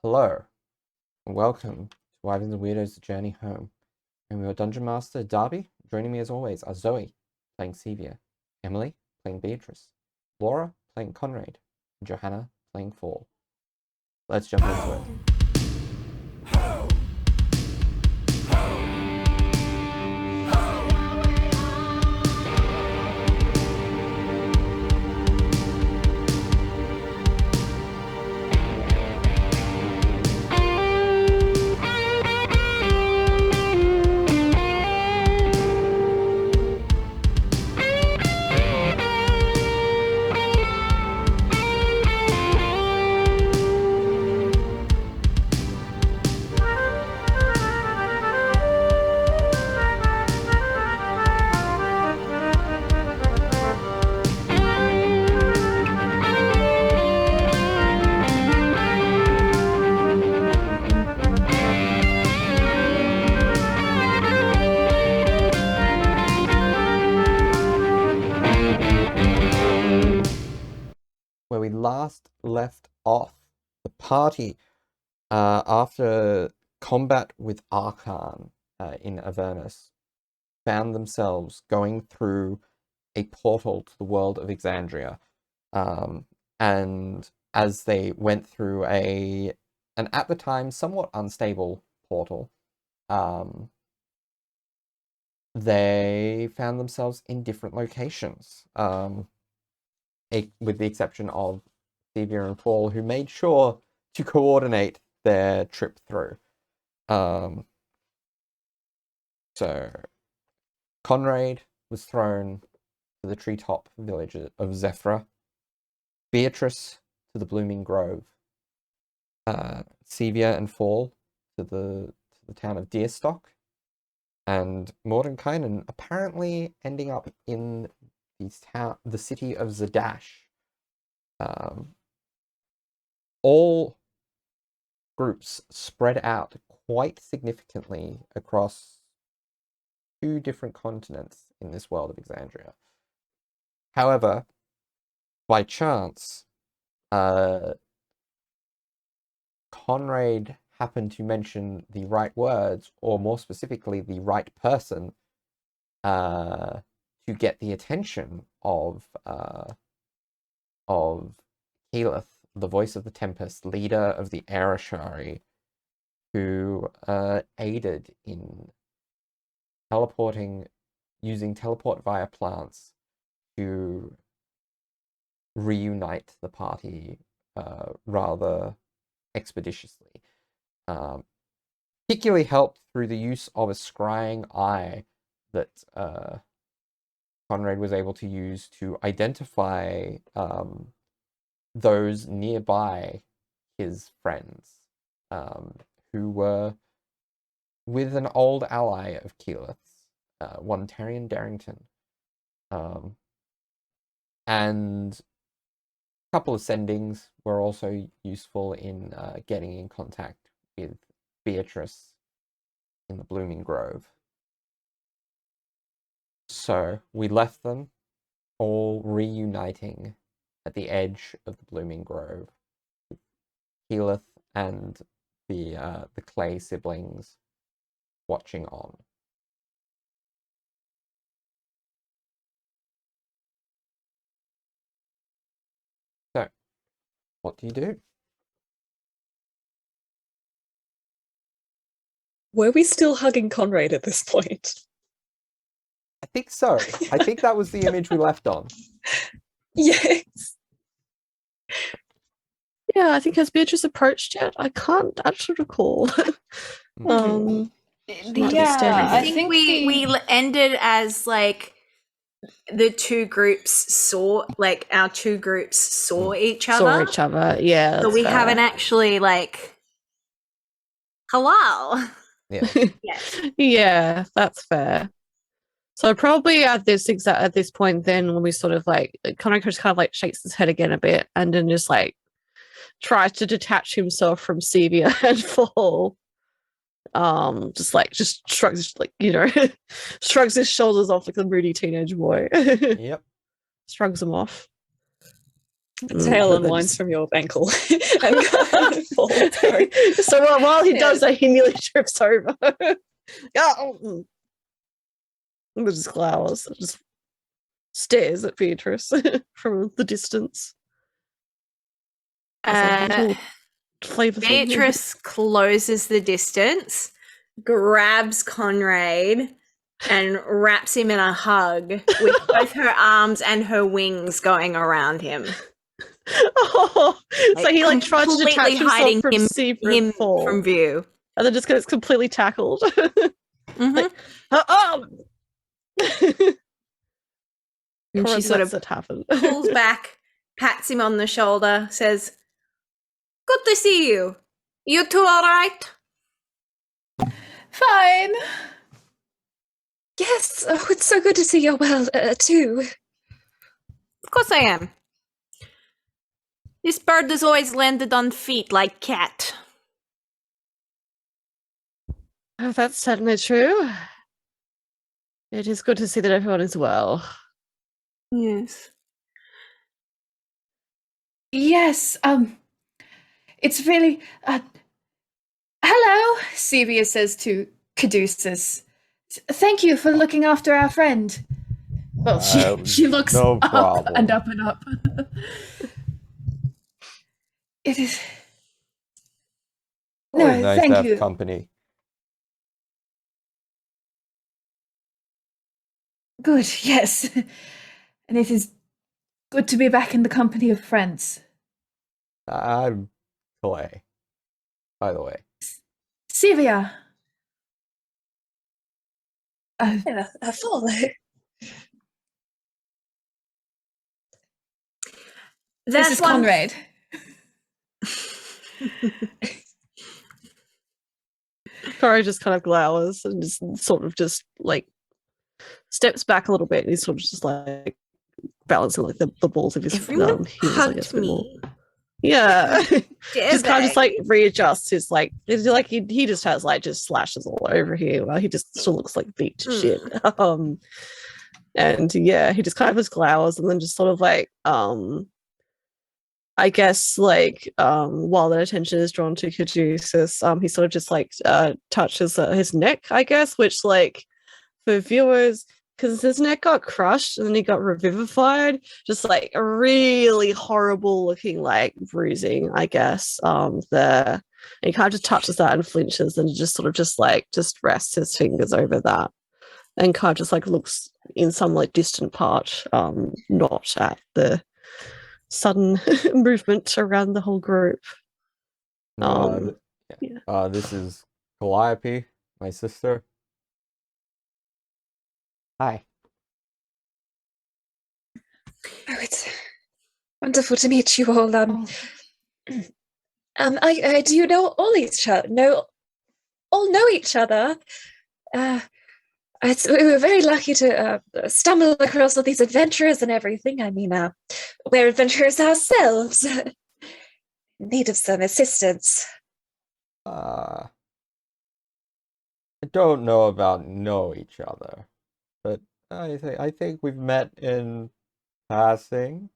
Hello, and welcome to Wyverns Weirdos' Journey Home. I'm your Dungeon Master, Darby. Joining me as always are Zoe, playing Sevia, Emily, playing Beatrice, Laura, playing Conrad, and Johanna, playing Fall. Let's jump into it. Where we last left off, the party, after combat with Archon in Avernus, found themselves going through a portal to the world of Exandria. And as they went through an at the time somewhat unstable portal, they found themselves in different locations. With the exception of Sevia and Paul, who made sure to coordinate their trip through. So Conrad was thrown to the treetop village of Zephyra, Beatrice to the Blooming Grove, Sevia and Fall to the town of Deerstock, and Mordenkainen apparently ending up in the city of Zadash. All groups spread out quite significantly across two different continents in this world of Exandria. However, by chance, Conrad happened to mention the right words, or more specifically, the right person, to get the attention of Keyleth, the voice of the Tempest, leader of the Arashari, who aided in using teleport via plants to reunite the party rather expeditiously. Particularly helped through the use of a scrying eye that Conrad was able to use to identify those nearby his friends, who were with an old ally of Keyleth's, one Tyrion Darrington. And a couple of sendings were also useful in getting in contact with Beatrice in the Blooming Grove. So we left them all reuniting at the edge of the Blooming Grove, with Keyleth and the Clay siblings watching on. So, what do you do? Were we still hugging Conrad at this point? I think so. I think that was the image we left on. Yes. Yeah, I think has Beatrice approached yet? I can't actually recall. I think we ended as like the two groups saw, like our two groups saw each other. Saw each other, yeah. So we haven't actually like hello. Yeah. Yes. Yeah, that's fair. So probably at this point, then when we sort of like Conrad just kind of like shakes his head again a bit, and then just like tries to detach himself from Sevia and Fall. Just shrugs, like, shrugs his shoulders off like a moody teenage boy. Yep. Shrugs him off. The tail but then unwinds just- from your ankle and falls. Sorry. So while he does that, he nearly trips over. Oh, and just glowers, just stares at Beatrice from the distance. Flavor thing. Beatrice closes the distance, grabs Conrad, and wraps him in a hug with both her arms and her wings going around him. Oh, so he like tries to completely detach himself hiding from him Fall, from view. and then just gets completely tackled. Mhm. And she sort of that happened. pulls back, pats him on the shoulder, says, "Good to see you. You two all right?" Fine. Yes, oh, it's so good to see you're well, too. Of course I am. This bird has always landed on feet like cat. Oh, that's certainly true. It is good to see that everyone is well. Yes. Yes, it's really, hello, Sevia says to Caduceus. Thank you for looking after our friend. Well, she looks no up problem. and up and up. It is... No, Always nice thank to have you. company. Good, yes. And it is good to be back in the company of friends. I'm Clay, by the way. Sevia. Yeah, I follow. This is Conrad. Cora just kind of glowers and just sort of just like steps back a little bit, and he's sort of just like balancing like the balls of his Everyone heels, I guess, hugged a bit more. me. Yeah. Dare Just kind of just they? like readjusts his like it's like he just has like just slashes all over here while he just still looks like beat to shit. And yeah, he just kind of just glowers and then just sort of like I guess like while the attention is drawn to Caduceus, he sort of just like touches his neck, I guess, which like for viewers, because his neck got crushed and then he got revivified, just like a really horrible looking like bruising, I guess. There, and he kind of just touches that and flinches and just sort of just like just rests his fingers over that and kind of just like looks in some like distant part, not at the sudden movement around the whole group. This is Calliope, my sister. Hi. Oh, it's wonderful to meet you all. Do you know all each other? All know each other. We were very lucky to stumble across all these adventurers and everything. I mean, we're adventurers ourselves. In need of some assistance. I don't know about know each other, but I think we've met in passing.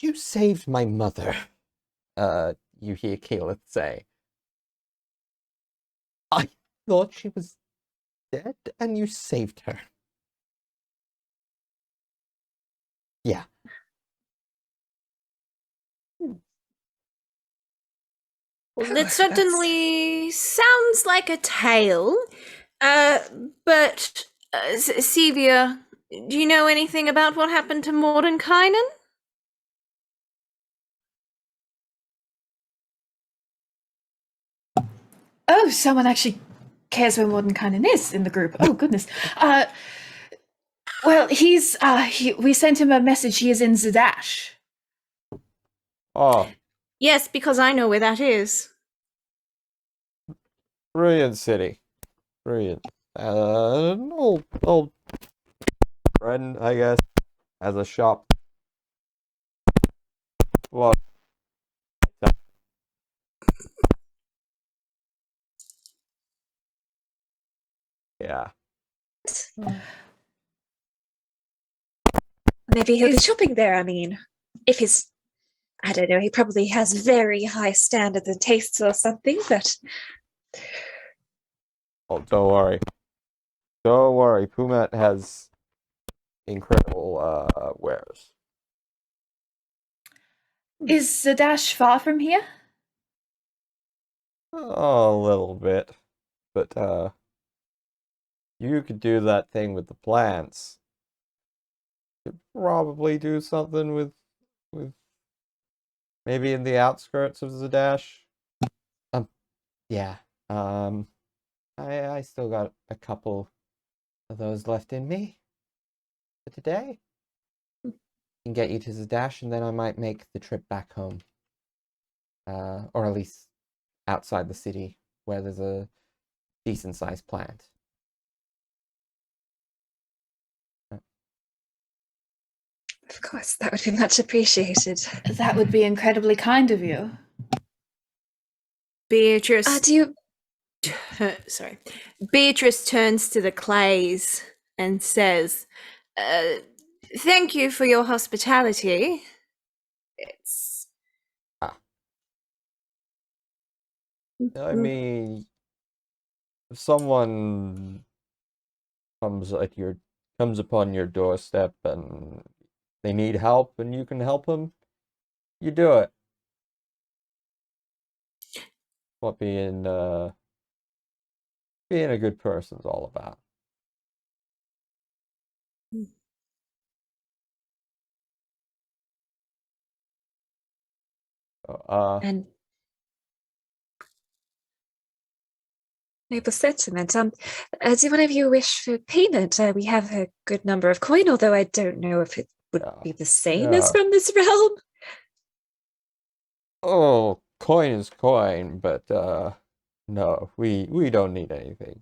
You saved my mother. You hear Keyleth say. I thought she was dead, and you saved her. Yeah. Well, that certainly sounds like a tale. But Sevia, do you know anything about what happened to Mordenkainen? Oh, someone actually cares where Mordenkainen is in the group. Oh, goodness. Well, we sent him a message. He is in Zadash. Oh, Yes, because I know where that is. brilliant city. Brilliant. An old friend, I guess, has a shop. Well, yeah. Maybe he'll be shopping there, I mean. If he's, I don't know, he probably has very high standards and tastes or something, but... Oh, don't worry. Don't worry. Pumat has incredible wares. Is Zadash far from here? Oh, a little bit. But, you could do that thing with the plants. Could probably do something with maybe in the outskirts of Zadash. Yeah. I still got a couple of those left in me for today. Can get you to Zadash, and then I might make the trip back home. Or at least outside the city, where there's a decent-sized plant. Of course, that would be much appreciated. That would be incredibly kind of you. Beatrice. Do you... Sorry. Beatrice turns to the Clays and says, thank you for your hospitality. It's... I mean, if someone comes upon your doorstep and they need help and you can help them, you do it. What being a good person's all about. And noble sentiment. Do one of you wish for payment? We have a good number of coin, although I don't know if it would be the same as from this realm. Oh, coin is coin, but no, we don't need anything.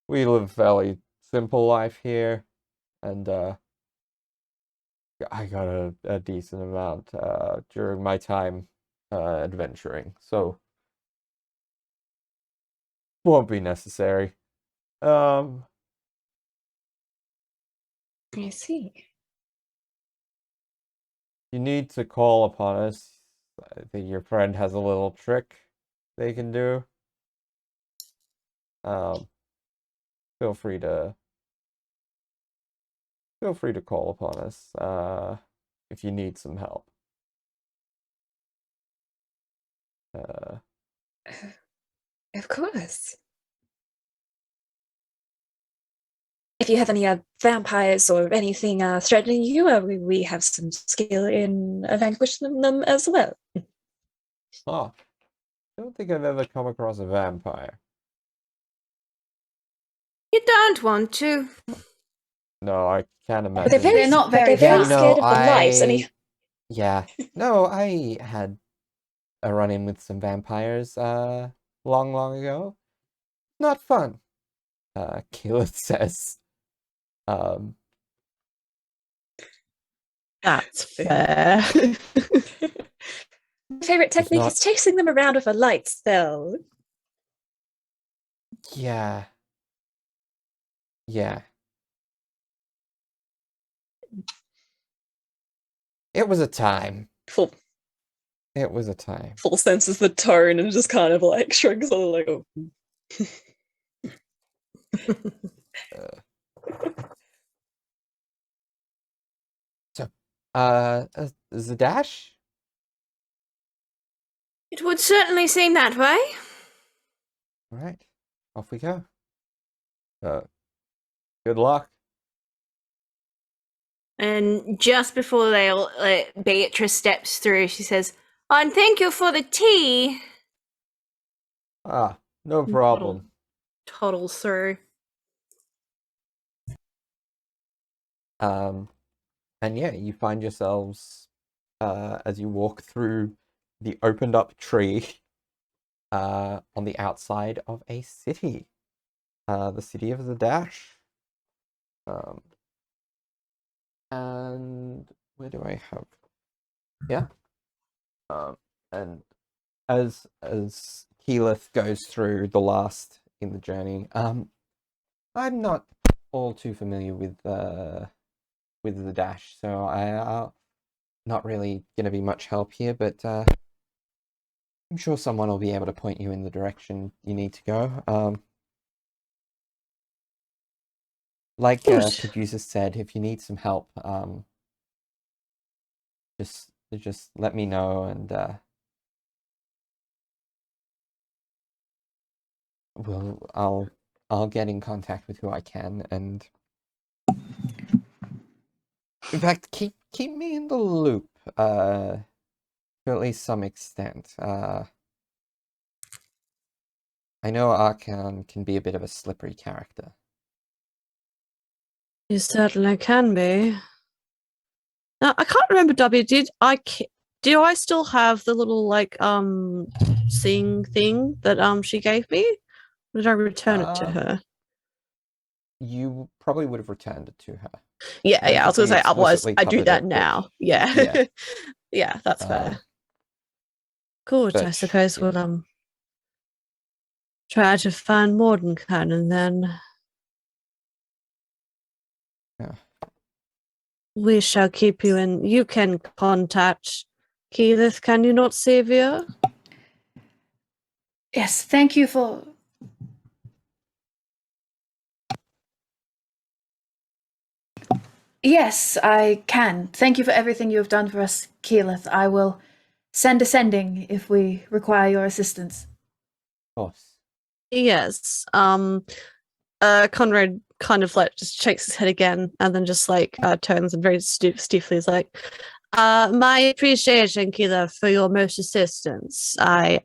We live a fairly simple life here, and I got a decent amount during my time adventuring, so won't be necessary. I see. You need to call upon us. I think your friend has a little trick they can do. Feel free to call upon us if you need some help. Of course. If you have any vampires or anything threatening you, we have some skill in vanquishing them as well. I don't think I've ever come across a vampire. You don't want to. No, I can't imagine. They're not very scared fast. of the light. Yeah. No, I had a run-in with some vampires long ago. Not fun. 𝗖𝗔𝗦𝗧 says. That's fair. My favorite technique is chasing them around with a light spell. Yeah. It was a time. It was a time. Full senses the tone and just kind of like shrugs a little. So, Zadash? It would certainly seem that way. All right, off we go. Good luck. And just before Beatrice steps through, she says, "Oh, and thank you for the tea." No problem. Toddles through. And yeah, you find yourselves as you walk through the opened up tree on the outside of a city. The city of Zadash. And where do I have? Yeah. And as 𝗖𝗔𝗦𝗧 goes through the last in the journey, I'm not all too familiar with with the dash, so I'll not really gonna be much help here, but I'm sure someone will be able to point you in the direction you need to go. Like Caduceus said, if you need some help, just let me know, and I'll get in contact with who I can, and in fact, keep me in the loop, to at least some extent. I know Archon can be a bit of a slippery character. You certainly can be. Now, I can't remember, W. Do I still have the little like seeing thing that she gave me? Or did I return it to her? You probably would have returned it to her. Yeah, I was gonna say otherwise I do that it, now. Yeah. Yeah, that's fair. Good. I suppose we'll try to find Mordenkainen then. Yeah. We shall keep you in. You can contact Keyleth, can you not, Savia? Yes, thank you for... Yes, I can. Thank you for everything you have done for us, Keyleth. I will send a sending if we require your assistance. Of course. Yes. Conrad kind of like just shakes his head again and then just like turns and very stiffly is like, my appreciation, Keyleth, for your most assistance. I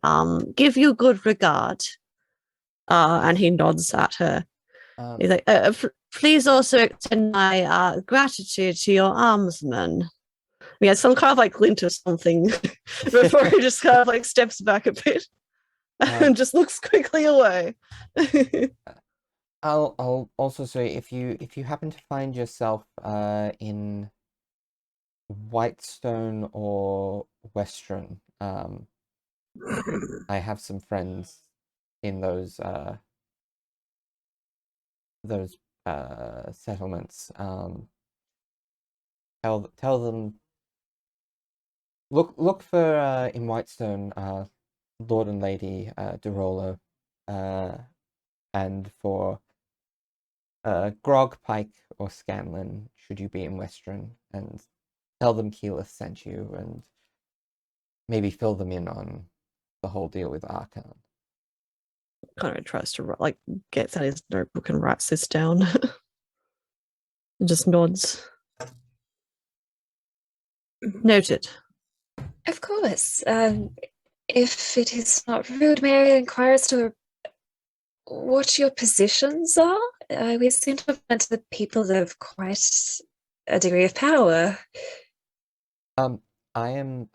give you good regard. And he nods at her. He's like, please also extend my gratitude to your almsman. Yeah, some kind of like glint or something before he just kind of like steps back a bit and just looks quickly away. I'll also say if you happen to find yourself in Whitestone or Western, I have some friends in those settlements. Tell them look for in Whitestone Lord and Lady Derolo, and for Grog, Pike, or Scanlan, should you be in Western, and tell them Keyleth sent you, and maybe fill them in on the whole deal with Archon. Conrad tries to like gets out his notebook and writes this down. And just nods. Noted. Of course. If it is not rude, may I inquire as to what your positions are? We seem to have met the people of quite a degree of power. I am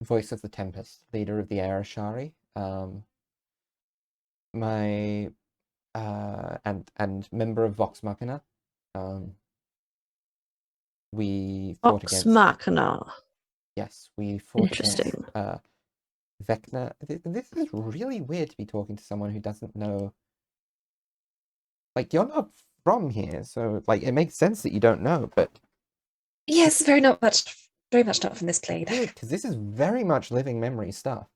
Voice of the Tempest, leader of the Arashari. My and member of Vox Machina. We fought Vox against Machina. Yes, we fought against Interesting. Vecna. This is really weird to be talking to someone who doesn't know. Like, you're not from here, so like it makes sense that you don't know, but Yes, very much not from this plane. weird, because this is very much living memory stuff.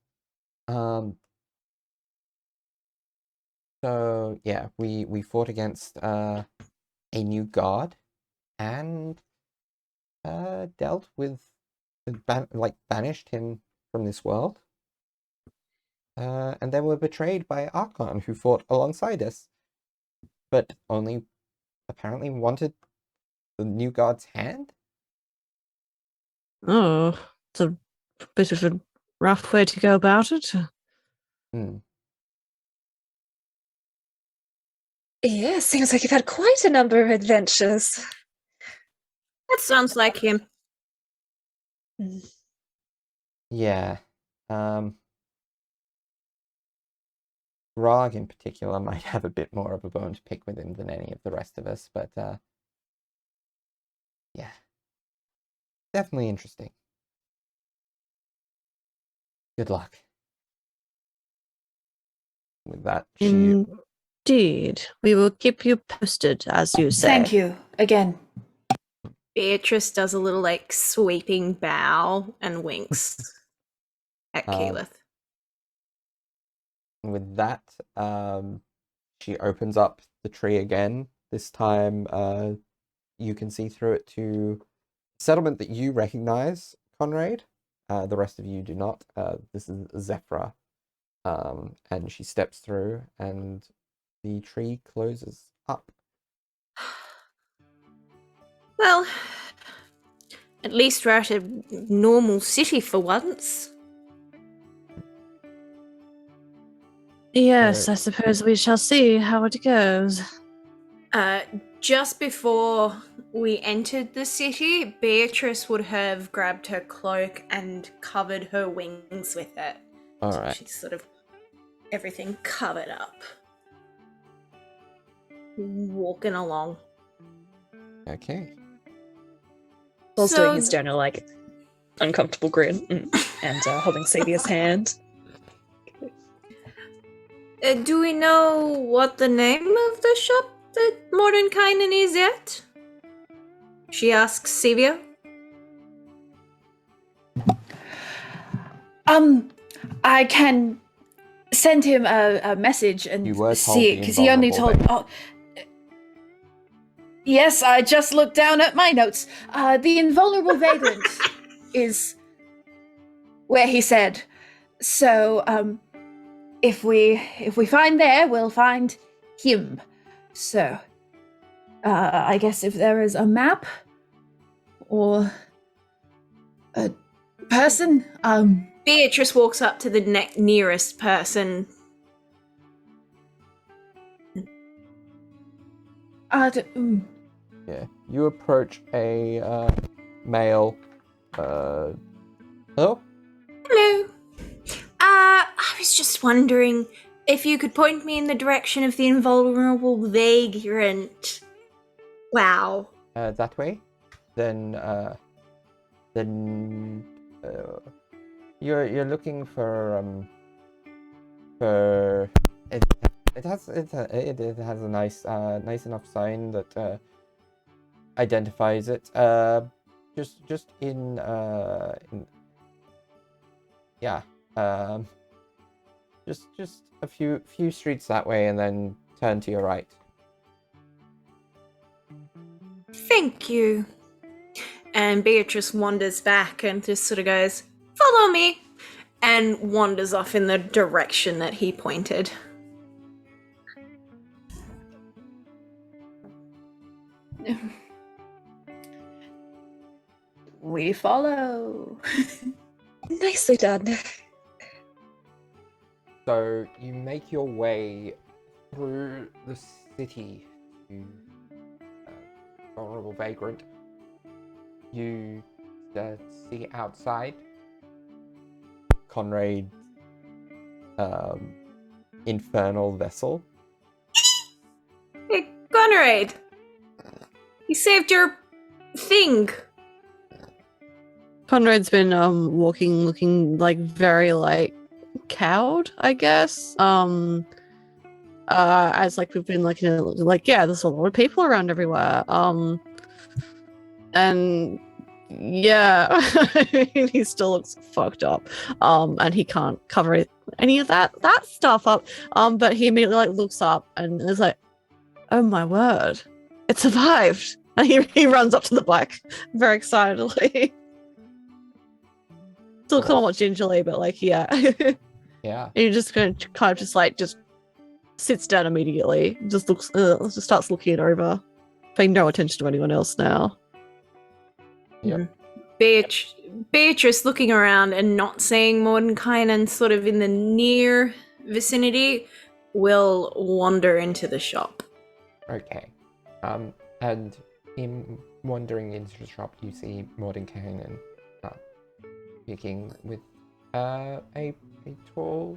So yeah, we fought against a new god and dealt with banished him from this world. And then were betrayed by Archon, who fought alongside us, but only apparently wanted the new god's hand. Oh, it's a bit of a rough way to go about it. Yeah, seems like you've had quite a number of adventures. That sounds like him. Yeah. Rog in particular might have a bit more of a bone to pick with him than any of the rest of us, but yeah. Definitely interesting. Good luck. With that, she Indeed. We will keep you posted, as you say. Thank you again. Beatrice does a little like sweeping bow and winks at Keyleth. With that, she opens up the tree again. This time, you can see through it to a settlement that you recognize, Conrad. The rest of you do not. This is Zephyra. And she steps through, and the tree closes up. Well, at least we're at a normal city for once. Yes, I suppose we shall see how it goes. Just before we entered the city, Beatrice would have grabbed her cloak and covered her wings with it. All So right. she's sort of everything covered up. Walking along. Okay. Paul's So- doing his general, like, uncomfortable grin and holding Savia's hand. Do we know what the name of the shop that Mordenkainen is at? She asks Sevia. I can send him a message and You were told see it the because he only told. invulnerable Yes, I just looked down at my notes. The invulnerable vagrant is where he said. So, if we find there, we'll find him. So, I guess if there is a map or a person, Beatrice walks up to the nearest person. Yeah. You approach a male. Hello? Hello. I was just wondering if you could point me in the direction of the invulnerable vagrant. Wow. That way? Then you're looking for it has a nice enough sign that identifies it. Just in just a few streets that way, and then turn to your right. Thank you. And Beatrice wanders back and just sort of goes, "Follow me," and wanders off in the direction that he pointed. we follow. Nicely done. So you make your way through the city to Vulnerable Vagrant. You see outside Conrad's infernal vessel. Hey, Conrad! You saved your thing. Conrad's been walking, looking like very like cowed, I guess. As like we've been looking at, like, yeah, there's a lot of people around everywhere. And yeah, I mean, he still looks fucked up. And he can't cover any of that stuff up. But he immediately like looks up and is like, "Oh my word, it survived!" And he runs up to the bike very excitedly. Still somewhat gingerly, but like, yeah. Yeah. And he just kind of just sits down immediately. Just just starts looking it over, paying no attention to anyone else now. Yep. Beatrice looking around and not seeing Mordenkainen sort of in the near vicinity will wander into the shop. Okay. And in wandering into the shop, you see Mordenkainen speaking with a tall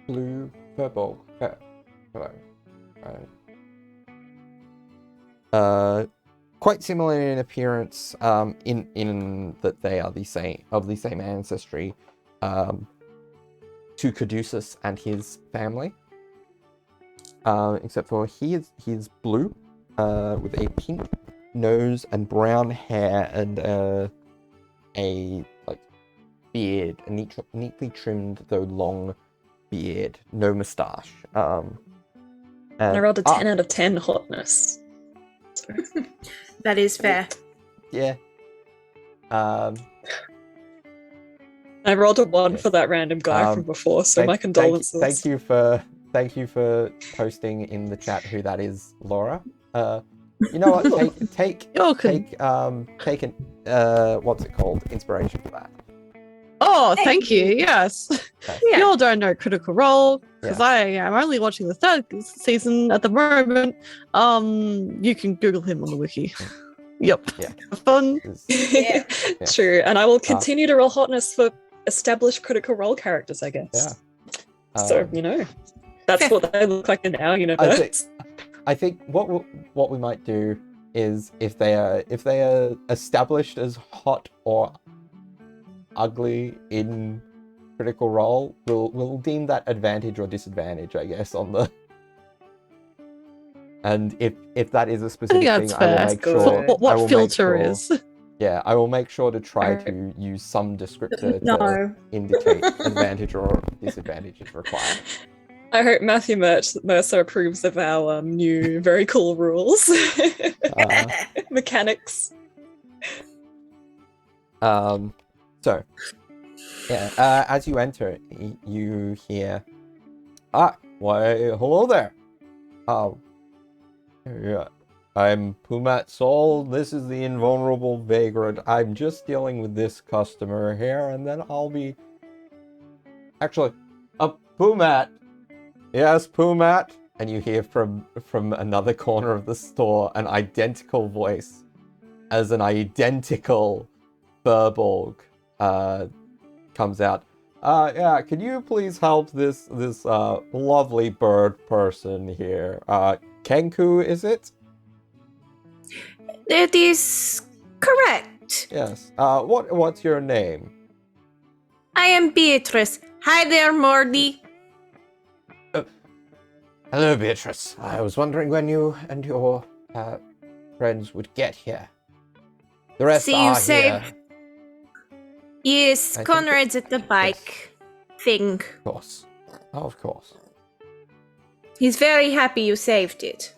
blue furbolg. Quite similar in appearance, in that they are the same ancestry, to Caduceus and his family. except for he is blue, with a pink nose and brown hair and a like beard, a neatly trimmed though long beard, no moustache. And I rolled a 10 out of 10 hotness. So. That is fair. Yeah. I rolled a 1 yes. for that random guy from before, so my condolences. Thank you for posting in the chat who that is, Laura. You know what? Take what's it called? Inspiration for that. Oh, thank you. Yes. Okay. Yeah. You all don't know Critical Role because Yeah. I am only watching the 3rd season at the moment. You can Google him on the wiki. Yep. Yeah. Have fun. Yeah. True, and I will continue to roll hotness for established Critical Role characters, I guess. Yeah. So, that's what they look like in our universe. I think what we might do is if they are established as hot or ugly in Critical Role, we'll deem that advantage or disadvantage, I guess, on the. And if that is a specific thing, I will make sure. What filter is? Yeah, I will make sure to try to use some descriptor to indicate advantage or disadvantage if required. I hope Matthew Mercer approves of our new, very cool rules. Mechanics. So, yeah, as you enter, you hear, why, hello there. Yeah, I'm Pumat Sol. This is the invulnerable vagrant. I'm just dealing with this customer here, and then I'll be... Actually, Pumat. Yes, Pumat. And you hear from another corner of the store an identical voice as an identical Furbolg comes out. Yeah, can you please help this lovely bird person here? Kenku, is it? It is correct. Yes. What's your name? I am Beatrice. Hi there, Morty. Hello, Beatrice. I was wondering when you and your friends would get here. The rest See, are you saved. here. Yes, Conrad's at the bike thing. Of course. Oh, of course. He's very happy you saved it.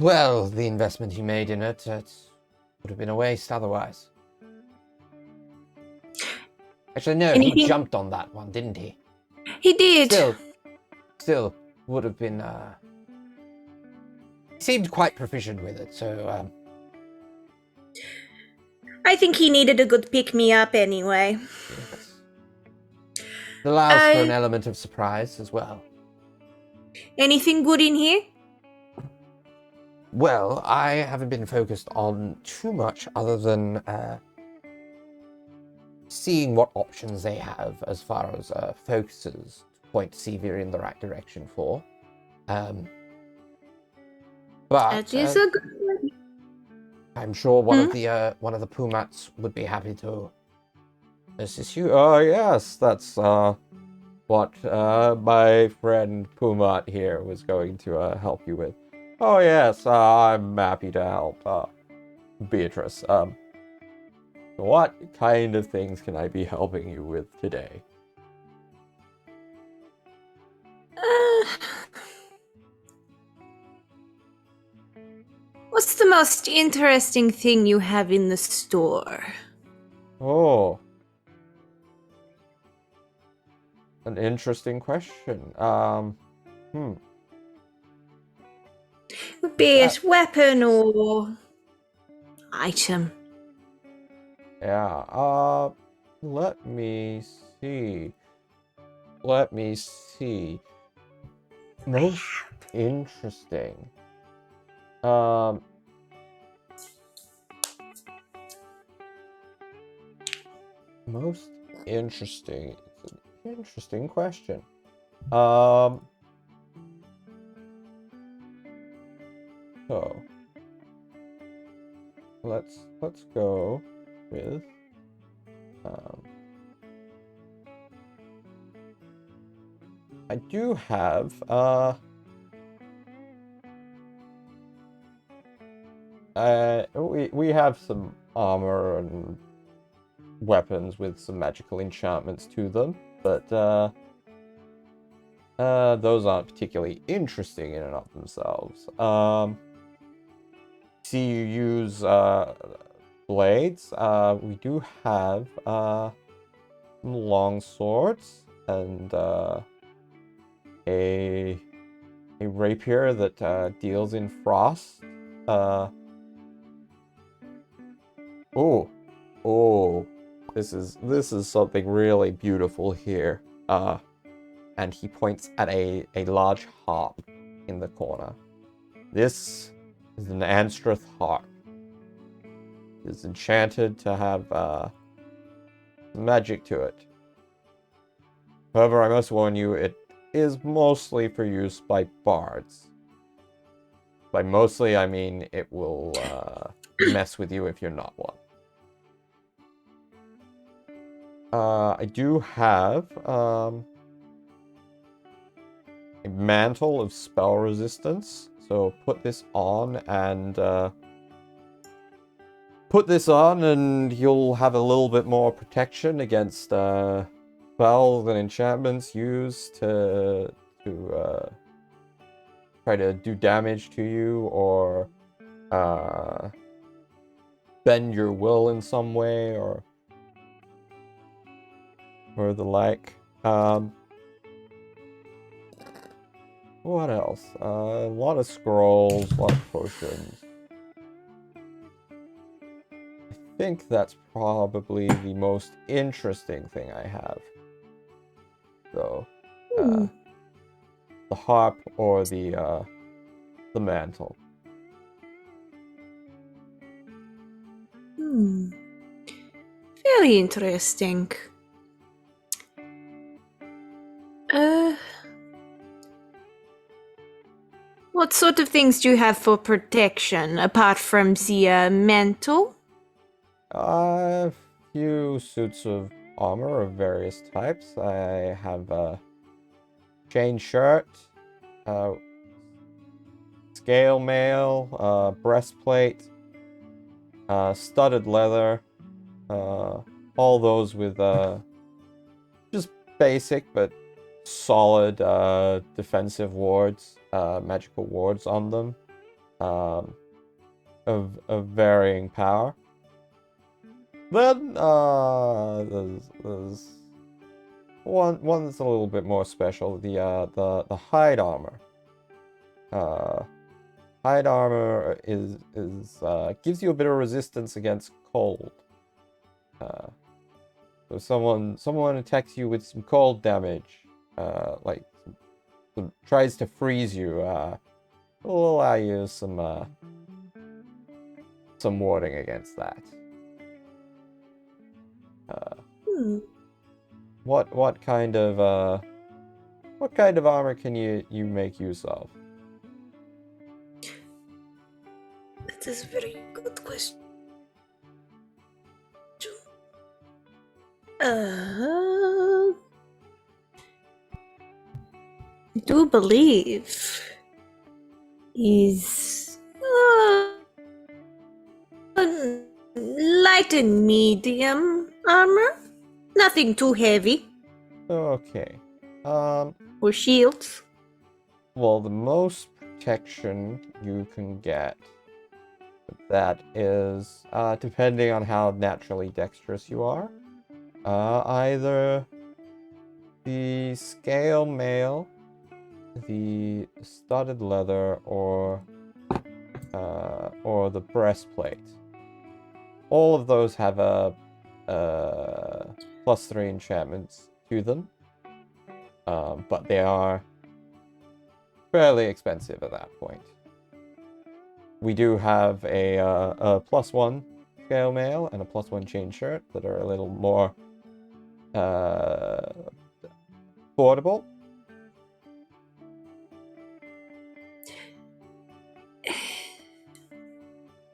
Well, the investment he made in it would have been a waste otherwise. Actually, no, he jumped on that one, didn't he? He did. Still would have been, he seemed quite proficient with it, so, I think he needed a good pick-me-up anyway. Yes. It allows for an element of surprise as well. Anything good in here? Well, I haven't been focused on too much other than seeing what options they have as far as focuses to point Severe in the right direction for. But That is a good one. I'm sure one of the Pumats would be happy to assist you. Oh yes, that's what my friend Pumat here was going to help you with. Oh yes, I'm happy to help, Beatrice. What kind of things can I be helping you with today? What's the most interesting thing you have in the store? Oh. An interesting question. Be it weapon or item. Yeah, let me see. Most interesting. Most interesting. It's an interesting question. So let's go with I do have we have some armor and weapons with some magical enchantments to them, but those aren't particularly interesting in and of themselves. See, you use blades. We do have some long swords and a rapier that deals in frost. This is something really beautiful here. And he points at a large harp in the corner. This is an Anstreth harp. It is enchanted to have magic to it. However, I must warn you, it is mostly for use by bards. By mostly, I mean it will mess with you if you're not one. I do have a mantle of spell resistance, so put this on and you'll have a little bit more protection against spells and enchantments used to try to do damage to you or bend your will in some way or the like. What else? A lot of scrolls, a lot of potions. I think that's probably the most interesting thing I have. So, the harp or the mantle. Very interesting. What sort of things do you have for protection apart from the mantle? A few suits of armor of various types. I have a chain shirt, scale mail, breastplate, studded leather, all those with just basic but solid defensive wards, magical wards on them, of varying power. Then there's one that's a little bit more special, the hide armor. Hide armor is gives you a bit of resistance against cold. So someone attacks you with some cold damage, like tries to freeze you, will allow you some warding against that. What kind of armor can you make use of? That is a very good question. I do believe is light and medium armor. Nothing too heavy. Okay. Or shields. Well, the most protection you can get with that is, depending on how naturally dexterous you are, either the scale mail, the studded leather, or the breastplate. All of those have a +3 enchantments to them, but they are fairly expensive at that point. We do have a +1 scale mail and a +1 chain shirt that are a little more affordable.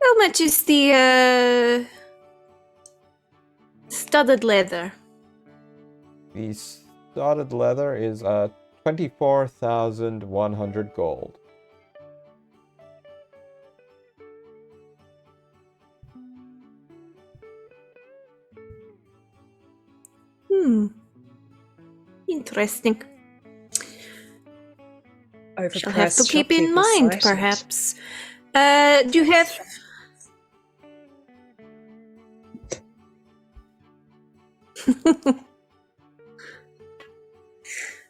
How much is the studded leather? The studded leather is 24,100 gold. Interesting. Shall have to Overpriced keep in shopkeepers mind, cited. perhaps. Do you have...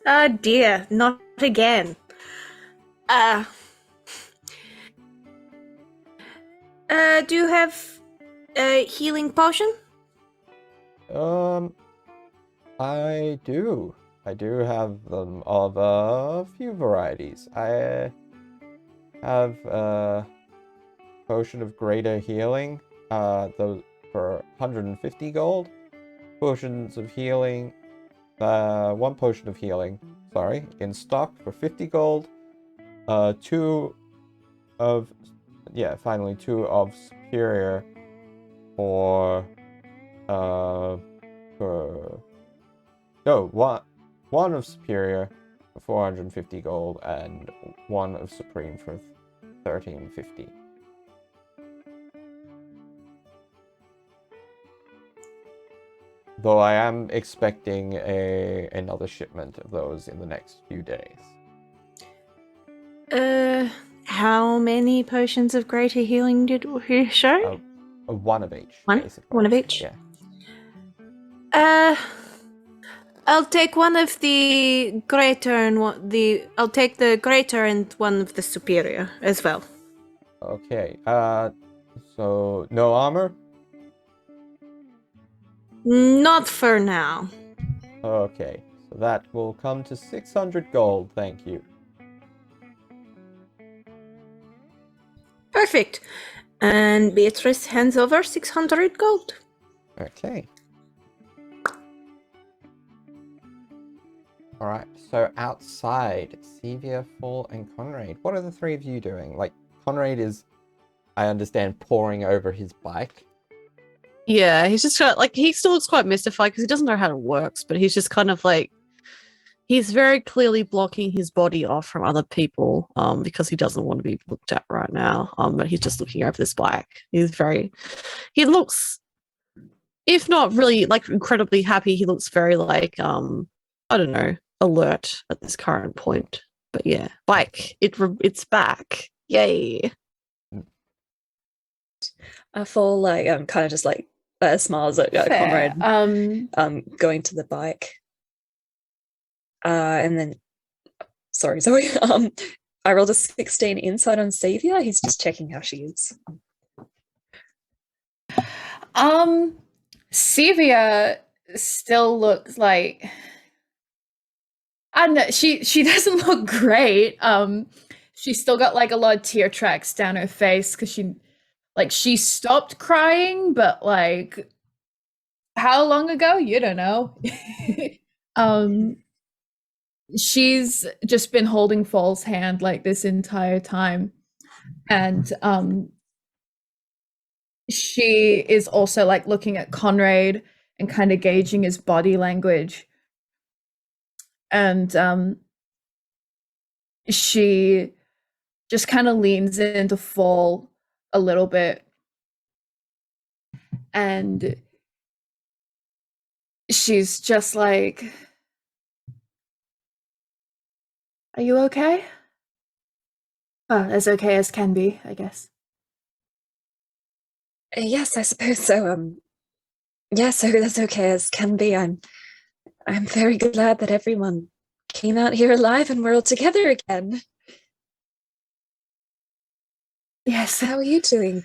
Oh dear, not again. Do you have a healing potion? I do. I do have them of a few varieties. I have a potion of greater healing, those for 150 gold. Potions of healing, one potion of healing, sorry, in stock for 50 gold. Two of superior for one of superior for 450 gold and one of supreme for 1350. Though I am expecting another shipment of those in the next few days. How many potions of greater healing did we show? One of each. One? Basically. One of each? Yeah. I'll take one of the greater and I'll take the greater and one of the superior as well. Okay. So no armor? Not for now. Okay. So that will come to 600 gold, thank you. Perfect. And Beatrice hands over 600 gold. Okay. Alright, so outside, Sevia, Fall, and Conrad. What are the three of you doing? Like, Conrad is, I understand, poring over his bike. Yeah, he's just got, like, he still looks quite mystified because he doesn't know how it works, but he's just kind of like, he's very clearly blocking his body off from other people because he doesn't want to be looked at right now. But he's just looking over this bike. He looks, if not really like incredibly happy, he looks very like, I don't know, alert at this current point. But yeah, bike, it's back. Yay. Fall like kind of just like smiles at Fair. Conrad going to the bike. And then sorry, Zoe. I rolled a 16 insight on Sevia. He's just checking how she is. Sevia still looks like, I don't know, she doesn't look great. She's still got like a lot of tear tracks down her face because she stopped crying, but like how long ago? You don't know. She's just been holding Fall's hand like this entire time. And she is also like looking at Conrad and kind of gauging his body language. And she just kind of leans into Fall a little bit. And she's just like, "Are you okay?" Oh, as okay as can be, I guess. Yes, I suppose so. Yeah, so that's okay as can be. I'm very glad that everyone came out here alive and we're all together again. Yes. How are you doing?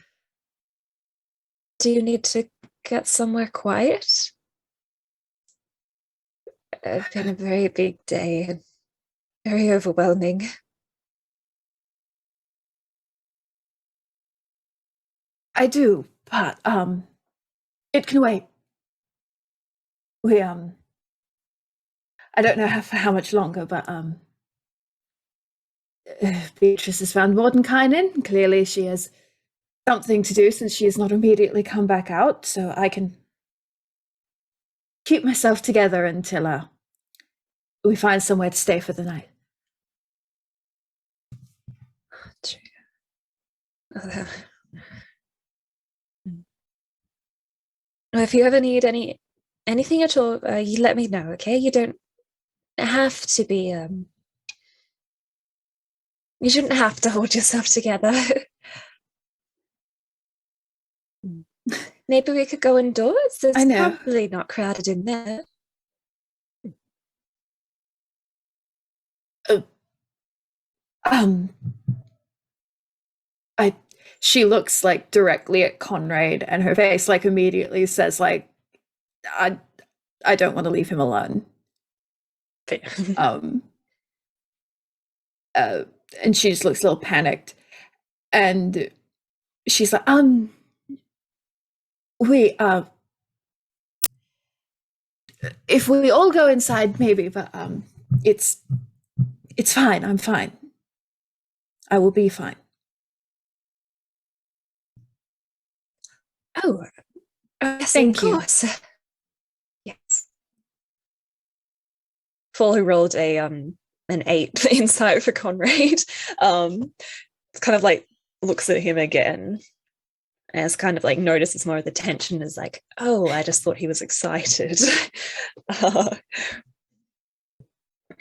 Do you need to get somewhere quiet? It's been a very big day and very overwhelming. I do, but it can wait. We I don't know for how much longer, but Beatrice has found Mordenkainen. Clearly she has something to do since she has not immediately come back out, so I can keep myself together until we find somewhere to stay for the night. If you ever need any anything at all, you let me know, okay? You don't have to be, you shouldn't have to hold yourself together. Maybe we could go indoors? It's I know. probably not crowded in there. She looks like directly at Conrad, and her face like immediately says like, I don't want to leave him alone. And she just looks a little panicked, and she's like, if we all go inside, maybe, but it's fine. I'm fine. I will be fine. Oh, yes, Thank of you. course. Yes. Paul, who rolled an 8 insight for Conrad, kind of like looks at him again, as kind of like notices more of the tension, is like, oh, I just thought he was excited.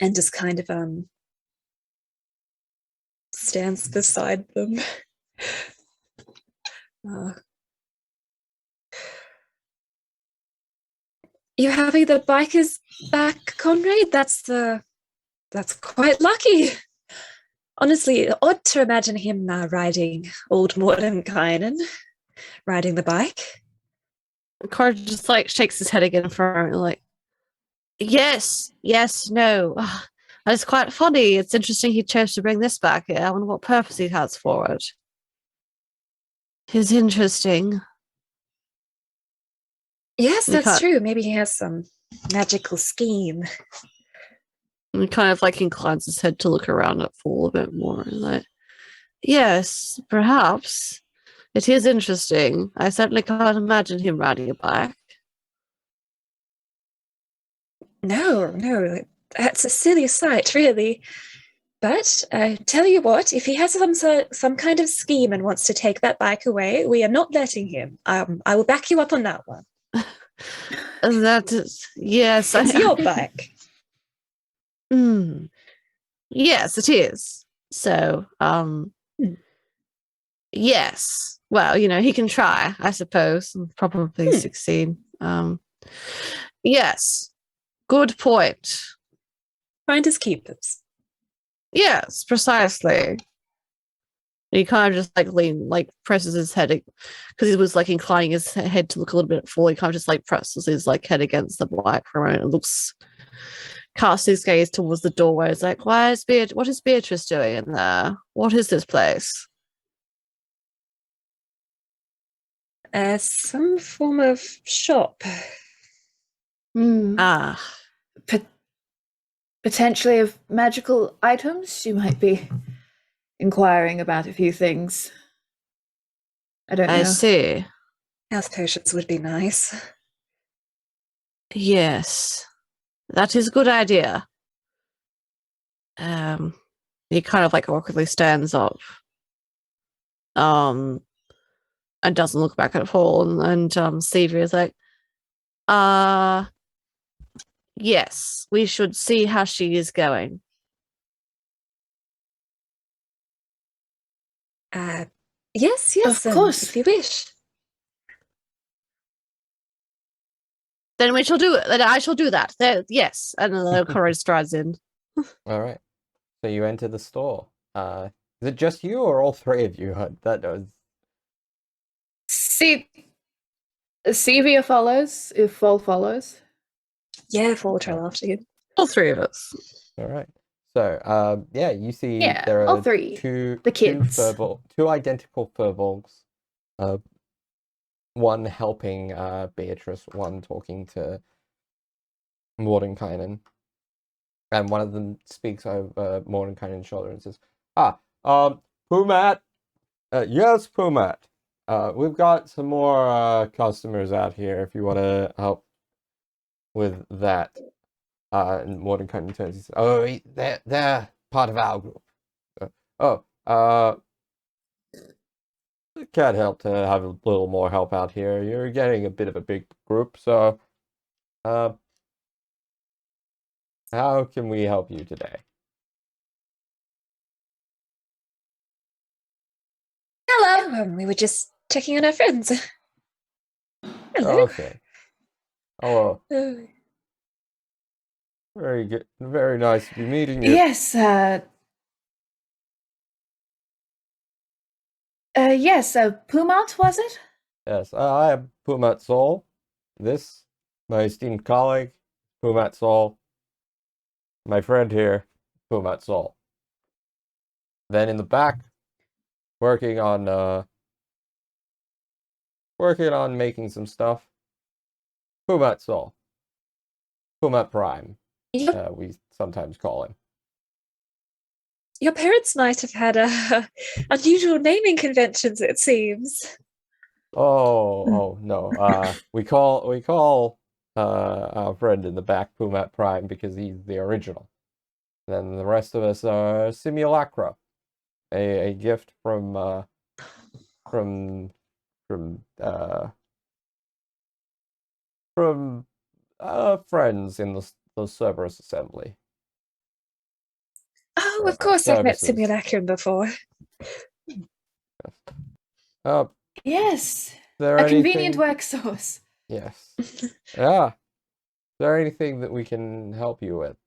And just kind of stands beside them. You happy the bike is back, Conrad? That's quite lucky. Honestly, odd to imagine him riding old Mordenkainen, riding the bike. Cord just like shakes his head again for a moment, like, yes, no. It's quite funny. It's interesting he chose to bring this back. I wonder what purpose he has for it. It's interesting. Yes, that's true. Maybe he has some magical scheme. He kind of like inclines his head to look around at Fool a bit more. Like, yes, perhaps. It is interesting. I certainly can't imagine him riding a bike. No, that's a silly sight, really. But tell you what, if he has some kind of scheme and wants to take that bike away, we are not letting him. I will back you up on that one. That is, yes. It's your bike. Yes, it is. So, yes. Well, he can try, I suppose, and probably succeed. Yes. Good point. Finders keepers. Yes, precisely. He kind of just like presses his head because he was like inclining his head to look a little bit forward. He kind of just like presses his like head against the bike for a moment and casts his gaze towards the doorway. It's like, what is Beatrice doing in there? What is this place? Some form of shop. Potentially of magical items. You might be inquiring about a few things. I don't know. I see. Health potions would be nice. Yes. That is a good idea. He kind of like awkwardly stands up. And doesn't look back at Paul, and Stevie is like, yes, we should see how she is going. Yes, of course. If you wish. Then we shall do it. Then I shall do that. Yes, and then Conrad strides in. All right. So you enter the store. Is it just you or all three of you? That was. Sevia follows, if Fall follows. Yeah, Fall will trail after you. All three of us. All right. So, you see there are all three. two kids. two identical furbolgs. One helping Beatrice, one talking to Mordenkainen. And one of them speaks over Mordenkainen's shoulder and says, Pumat. Yes, Pumat. We've got some more customers out here if you want to help with that. And Mordenkainen turns and says, oh, they're part of our group. Can't help to have a little more help out here. You're getting a bit of a big group, so How can we help you today? Hello. We were just checking on our friends. Hello. Okay. Hello. Very good. Very nice to be meeting you. Yes, Pumont, was it? Yes, I am 𝗖𝗔𝗦𝗧. This, my esteemed colleague, 𝗖𝗔𝗦𝗧. My friend here, 𝗖𝗔𝗦𝗧. Then in the back, working on making some stuff, 𝗖𝗔𝗦𝗧. Pumat Prime, we sometimes call him. Your parents might have had unusual naming conventions, it seems. Oh no. We call our friend in the back Pumat Prime because he's the original. Then the rest of us are simulacra, a gift from friends in the Cerberus Assembly. Oh, of course, I've met Services. Simulacrum before. Yes. There A convenient work source. Yes. Yeah. Is there anything that we can help you with?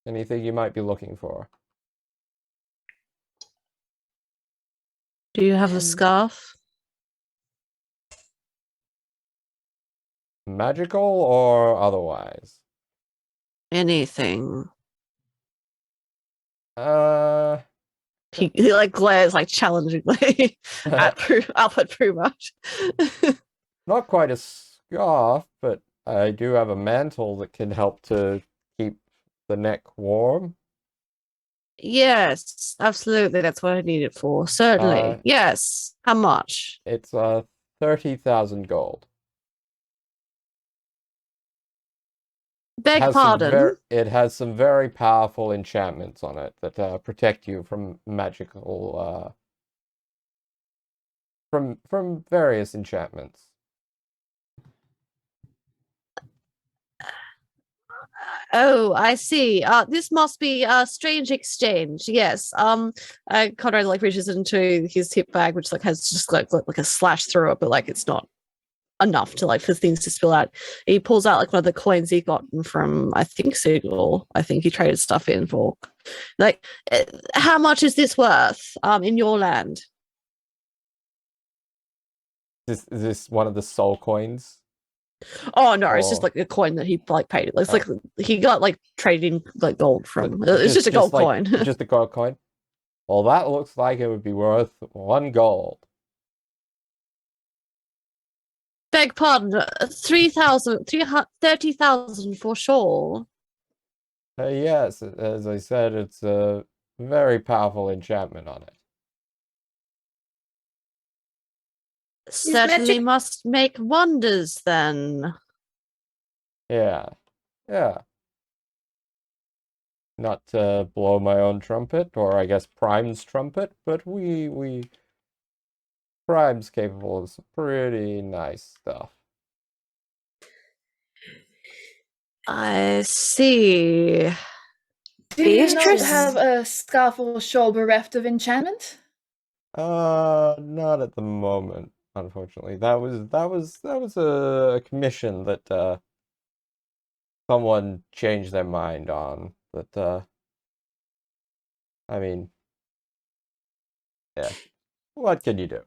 Anything you might be looking for? Do you have a scarf? Magical or otherwise? Anything. He like glares like challengingly at pretty much. Not quite a scarf, but I do have a mantle that can help to keep the neck warm. Yes, absolutely. That's what I need it for. Certainly. Yes. How much? It's 30,000 gold. Beg pardon? It has some very powerful enchantments on it that protect you from magical from various enchantments. Oh, I see. This must be a strange exchange. Yes. Conrad like reaches into his hip bag, which like has just like a slash through it, but like it's not enough to like for things to spill out. He pulls out like one of the coins he got from I think Seagull. I think he traded stuff in for. Like, how much is this worth? In your land? Is this one of the soul coins? Oh no, it's just like a coin that he like paid. It's like he got like traded in like gold from. It's just a gold coin. Just a gold coin. Well, that looks like it would be worth 1 gold. Beg pardon, 30,000 for sure. Yes, as I said, it's a very powerful enchantment on it. Certainly must make wonders then. Yeah. Not to blow my own trumpet, or I guess Prime's trumpet, but Prime's capable of some pretty nice stuff. I see. Do you not have a scarf or shawl bereft of enchantment? Not at the moment, unfortunately. That was a commission that someone changed their mind on. But I mean, yeah. What can you do?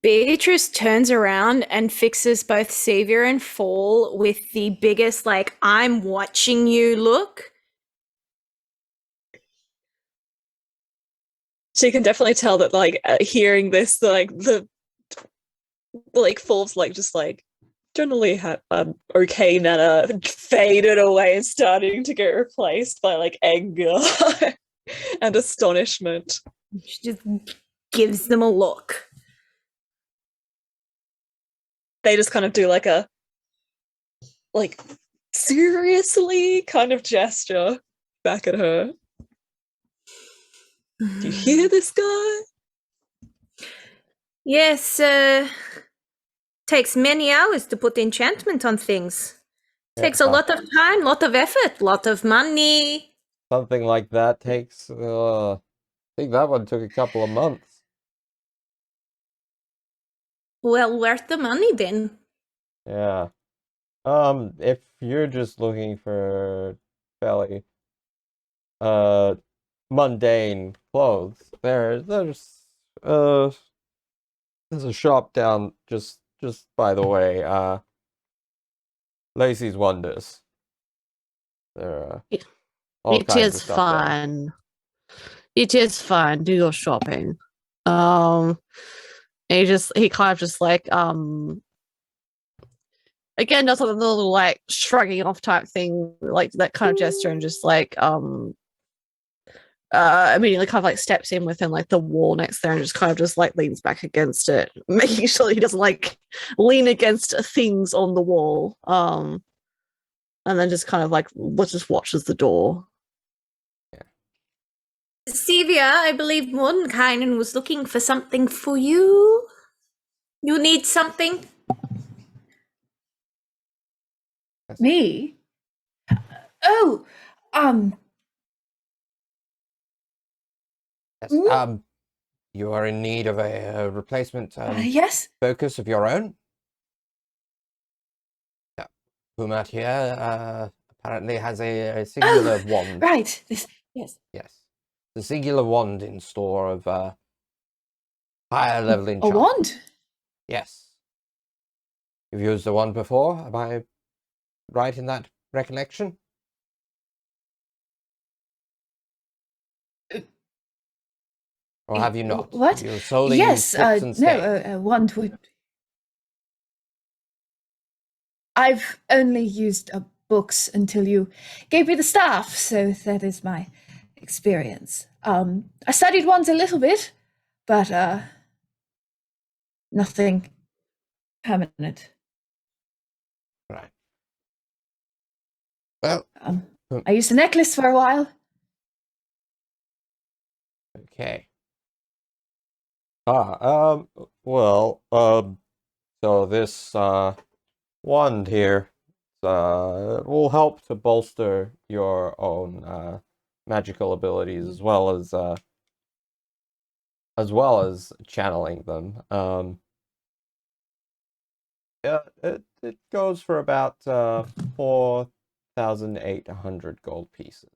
Beatrice turns around and fixes both Savior and Fall with the biggest, like, I'm watching you look. She can definitely tell that, like, hearing this, like, Fall's, like, just, like, generally had okay Nana faded away and starting to get replaced by, like, anger and astonishment. She just gives them a look. They just kind of do like a seriously kind of gesture back at her. Do you hear this guy? Yes, Takes many hours to put enchantment on things. Takes a Yeah. lot of time, lot of effort, lot of money. Something like that takes, I think that one took a couple of months. Well, worth the money then. Yeah. If you're just looking for fairly, mundane clothes, there's a shop down just by the way, Lacey's Wonders. There are all It kinds of is stuff there. fine. It is fine. Do your shopping. He kind of just like again does a little like shrugging off type thing, like that kind of gesture, and just like immediately kind of like steps in within like the wall next there and just kind of just like leans back against it, making sure he doesn't like lean against things on the wall. And then just kind of like just watches the door. Sevia, I believe Mordenkainen was looking for something for you. You need something? Me? Oh, Yes. Mm. You are in need of a replacement yes. focus of your own. Yeah. Pumat here apparently has a singular wand. Right. Yes. Yes. The singular wand in store of higher level A enchantment. wand? Yes. You've used the wand before, am I right in that recollection? Or have you not? What? You solely Yes. used tips and staves. No. A wand would. I've only used books until you gave me the staff, so that is my experience. I studied wands a little bit, but nothing permanent. Right. Well, I used a necklace for a while. okay. So this wand here will help to bolster your own magical abilities as well as channeling them. Yeah, it goes for about 4,800 gold pieces.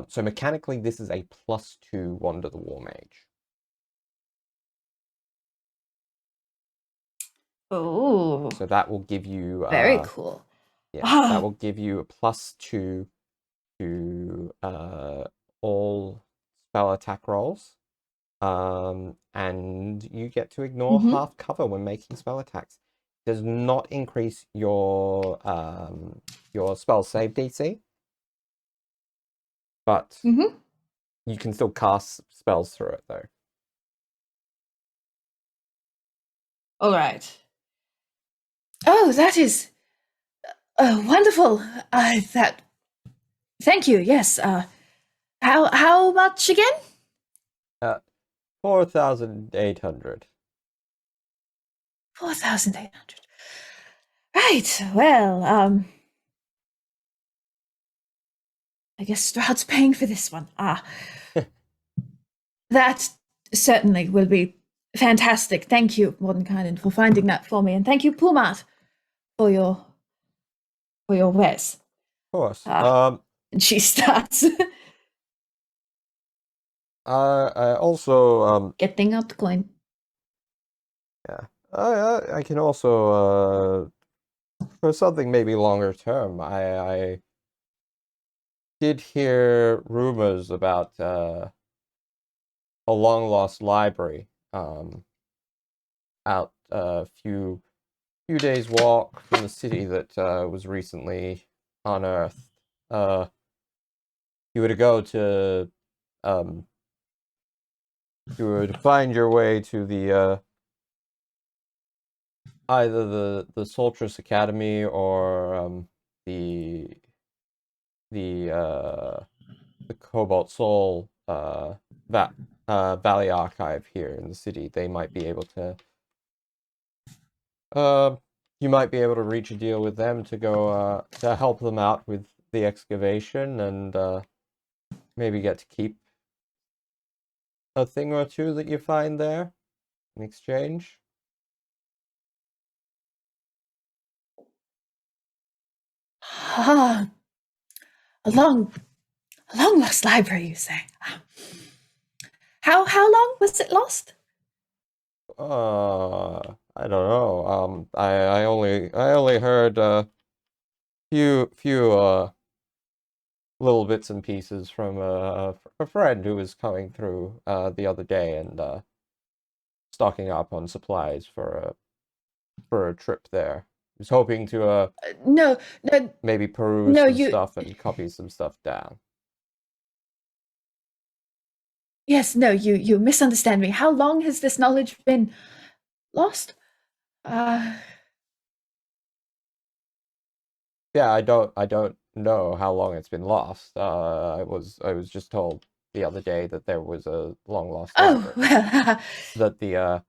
So mechanically, this is a +2 Wand of the War Mage. Oh, So that will give you very cool. Yeah, that will give you a +2 to all spell attack rolls. And you get to ignore half cover when making spell attacks. It does not increase your spell save DC, but you can still cast spells through it though. All right. Oh, that is wonderful. Thank you. Yes. How much again? 4,800. 4,800. Right. Well, I guess Strahd's paying for this one. That certainly will be fantastic. Thank you, Mordenkainen, for finding that for me, and thank you, Pumat, for your wares. Of course. And she starts I also getting out the coin. yeah. I can also for something maybe longer term. I did hear rumors about a long lost library out a few days walk from the city that was recently unearthed. You were to go to you were to find your way to the either the Sultrus Academy or the Cobalt Soul Valley Archive here in the city. They might be able to. You might be able to reach a deal with them to go to help them out with the excavation and maybe get to keep a thing or two that you find there in exchange. Ah, a long lost library, you say? How long was it lost? I don't know. I only heard few little bits and pieces from a friend who was coming through the other day and stocking up on supplies for a trip there. He was hoping to No, maybe peruse no, some you- stuff and copy some stuff down. yes, no, you misunderstand me. How long has this knowledge been lost? Yeah, I don't know how long it's been lost. I was just told the other day that there was a long lost Oh, library. well, That the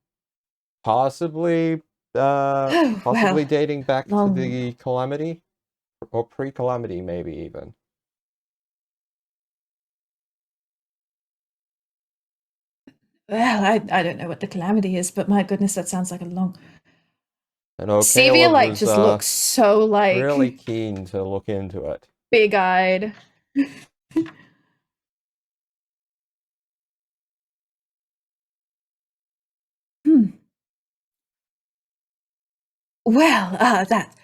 possibly Oh, possibly well, dating back to long- the calamity or pre-calamity maybe even. well, I don't know what the calamity is, but my goodness, that sounds like a long. I know Sevia Caleb was just looks so really keen to look into it. big-eyed. Hmm. Well, that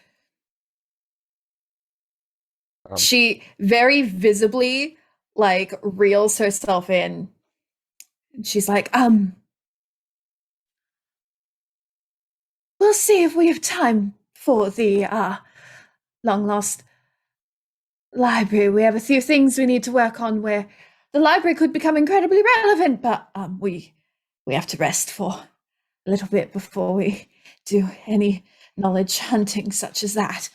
she very visibly reels herself in. She's like, we'll see if we have time for the long lost library. We have a few things we need to work on where the library could become incredibly relevant, but we have to rest for a little bit before we do any knowledge hunting such as that.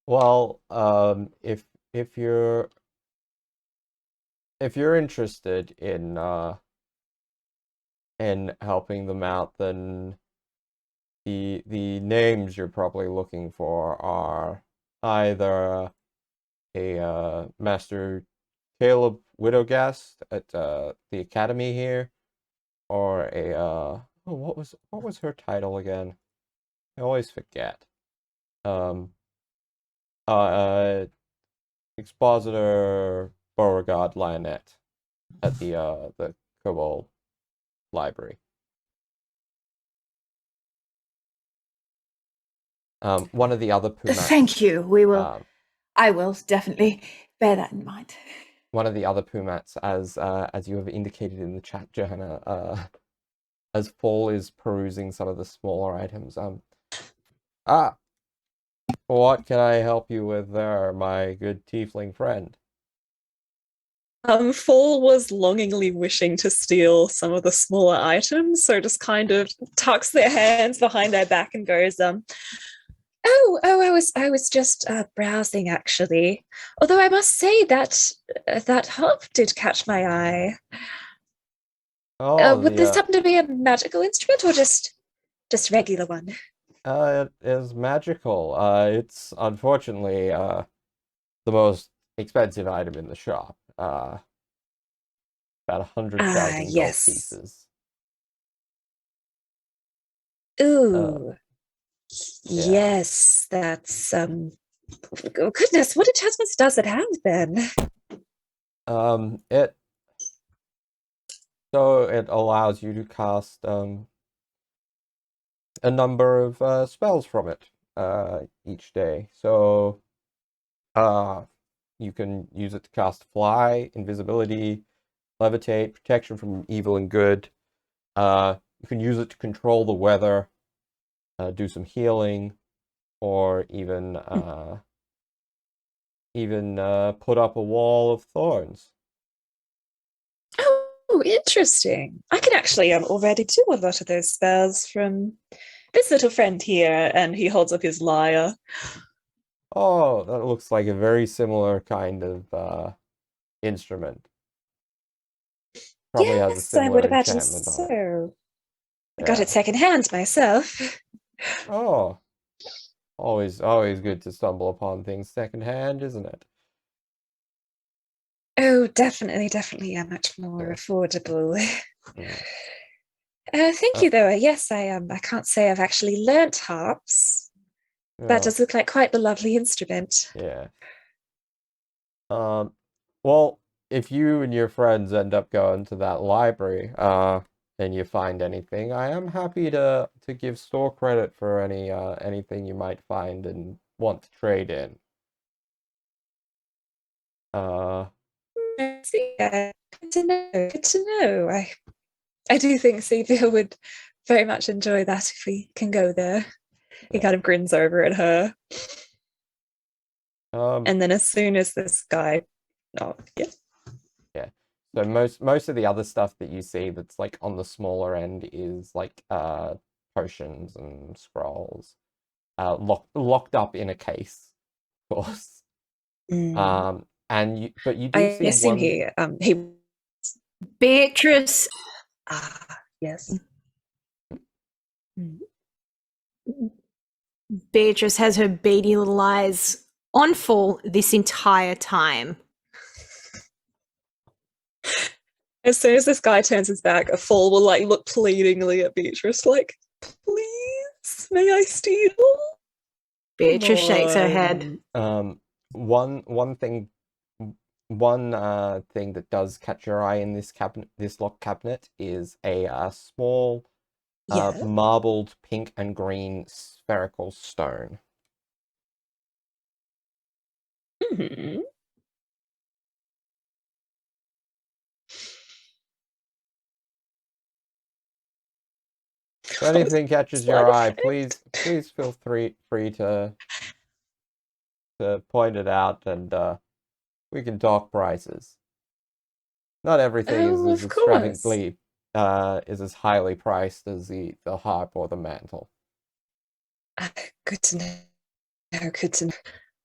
Well, if you're interested in helping them out, then the names you're probably looking for are either a Master Caleb Widowgast at the academy here, or a what was her title again? I always forget. Expositor Beauregard Lionette at the Kobold Library. One of the other Pumats. Thank you. We will. I will definitely bear that in mind. One of the other Pumats, as you have indicated in the chat, Johanna, as Fall is perusing some of the smaller items. What can I help you with there, my good tiefling friend? Fall was longingly wishing to steal some of the smaller items, so just kind of tucks their hands behind their back and goes, I was just browsing actually. Although I must say that that harp did catch my eye. Would this happen to be a magical instrument or just regular one? It is magical. It's unfortunately the most expensive item in the shop. About 100,000 gold pieces. Ooh. Yeah. Yes, that's oh, goodness, what enchantments does it have then? It allows you to cast a number of spells from it each day. So you can use it to cast fly, invisibility, levitate, protection from evil and good. You can use it to control the weather, do some healing, or even put up a wall of thorns. Oh, interesting. I can actually already do a lot of those spells from this little friend here, and he holds up his lyre. Oh, that looks like a very similar kind of instrument. probably has a Yes, I similar would imagine enchantment on it. so. I got Yeah. it secondhand myself. Oh, always good to stumble upon things secondhand, isn't it? Oh, definitely, much more Yeah. affordable. Mm. Thank you, though. Yes, I can't say I've actually learnt harps. That Oh, does look like quite the lovely instrument. yeah. Well, if you and your friends end up going to that library, and you find anything, I am happy to give store credit for anything you might find and want to trade in. Good to know. Good to know. I do think Sepia would very much enjoy that if we can go there. He Yeah. kind of grins over at her. Um, And then as soon as this guy, oh yeah, so most of the other stuff that you see that's like on the smaller end is like potions and scrolls, locked up in a case, of course. But you do I see assume one. he Beatrice. yes. Beatrice has her beady little eyes on full this entire time. As soon as this guy turns his back, a fool will like look pleadingly at Beatrice, like, please, may I steal? Beatrice shakes her head. One thing that does catch your eye in this locked cabinet is a small marbled pink and green spherical stone. Mm-hmm. If anything catches your eye, please feel free to point it out, and we can talk prices. Not everything is as extravagantly is as highly priced as the harp or the mantle. Good to know. Good to know.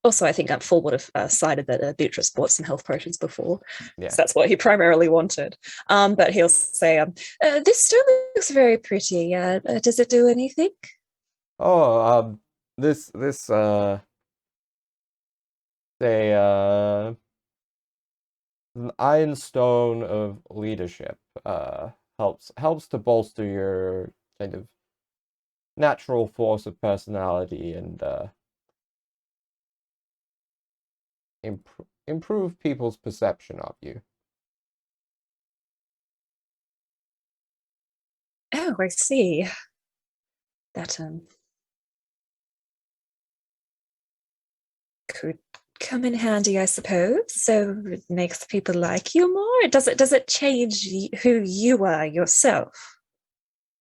Also, I think Full would have cited that Beatrice bought some health potions before. Yeah. So that's what he primarily wanted. But he'll say, this stone looks very pretty. Does it do anything? Oh, this an iron stone of leadership. Helps to bolster your kind of natural force of personality and improve people's perception of you. Oh, I see. That could come in handy, I suppose. So it makes people like you more. Does it change who you are yourself?